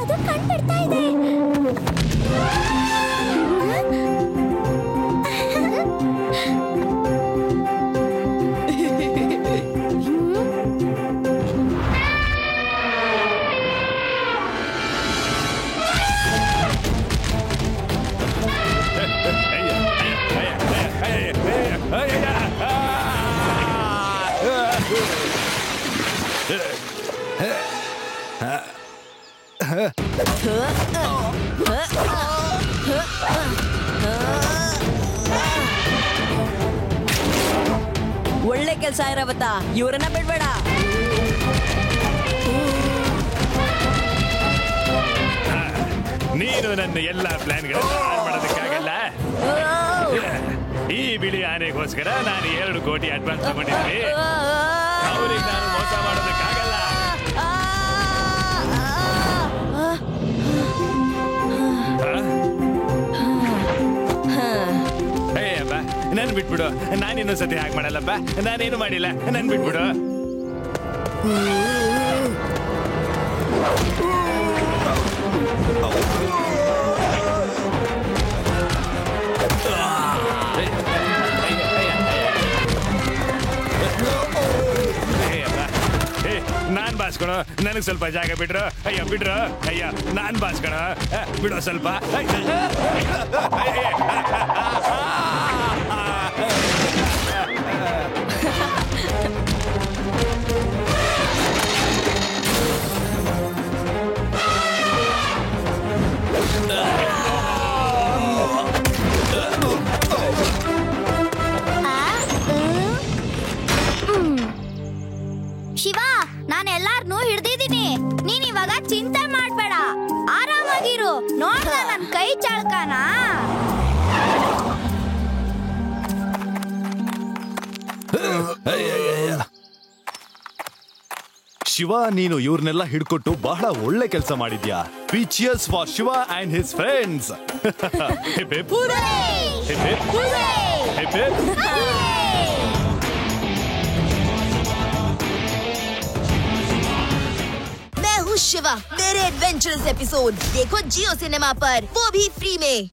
ಅದು ಕಣ್ಬಿಡ್ತಾ ಇದೆ. ಒಳ್ಳೆ ಕೆಲ್ಸ ಐರಾವತ, ಇವರನ್ನ ಬಿಡ್ಬೇಡ. ನೀನು ನನ್ನ ಎಲ್ಲಾ ಪ್ಲಾನ್ಗಳನ್ನು ಹಾಳು ಮಾಡೋದಕ್ಕಾಗಲ್ಲ. ಈ ಬಿಳಿ ಆನೆಗೋಸ್ಕರ ನಾನು 2 ಕೋಟಿ ಅಡ್ವಾನ್ಸ್ ತಗೊಂಡಿದ್ದೀನಿ. ಅವ್ರಿಗೆ ನಾನು ಮೋಸ ಮಾಡೋದಕ್ಕಾಗಲ್ಲ. ಅಯ್ಯಪ್ಪ ನನ್ ಬಿಟ್ಬಿಡು, ನಾನಿನ್ನೊಂದು ಸತಿ ಹಾಗೆ ಮಾಡಲ್ಲಪ್ಪ. ನಾನೇನು ಮಾಡಿಲ್ಲ, ನನ್ ಬಿಟ್ಬಿಡು. ನಾನ್ ಬಾಸ್ಕೊಣ, ನನಗ್ ಸ್ವಲ್ಪ ಜಾಗ ಬಿಡ್ರು. ಅಯ್ಯೋ ಬಿಡ್ರು, ಅಯ್ಯ ನಾನ್ ಬಾಸ್ಕೊಣ, ಬಿಡೋ ಸ್ವಲ್ಪ. ಶಿವ, ನಾನು ಎಲ್ಲಾರ್ನೂ ಹಿಡ್ದಿದ್ದೀನಿ. ನೀನ್ ಇವಾಗ ಚಿಂತೆ ಮಾಡ್ಬೇಡ, ಆರಾಮಾಗಿರು. ನೋಡ್ದ ನನ್ ಕೈ ಚಳಕನ. ಶಿವ, ನೀನು ಇವ್ರನ್ನೆಲ್ಲ ಹಿಡ್ಕೊಟ್ಟು ಬಹಳ ಒಳ್ಳೆ ಕೆಲಸ ಮಾಡಿದ್ಯಾ. Cheers for Shiva and his friends. Hip hip. Hip hip. Hip hip. मैं हूँ शिवा। मेरे एडवेंचरस एपिसोड देखो जियो सिनेमा पर, वो भी फ्री में।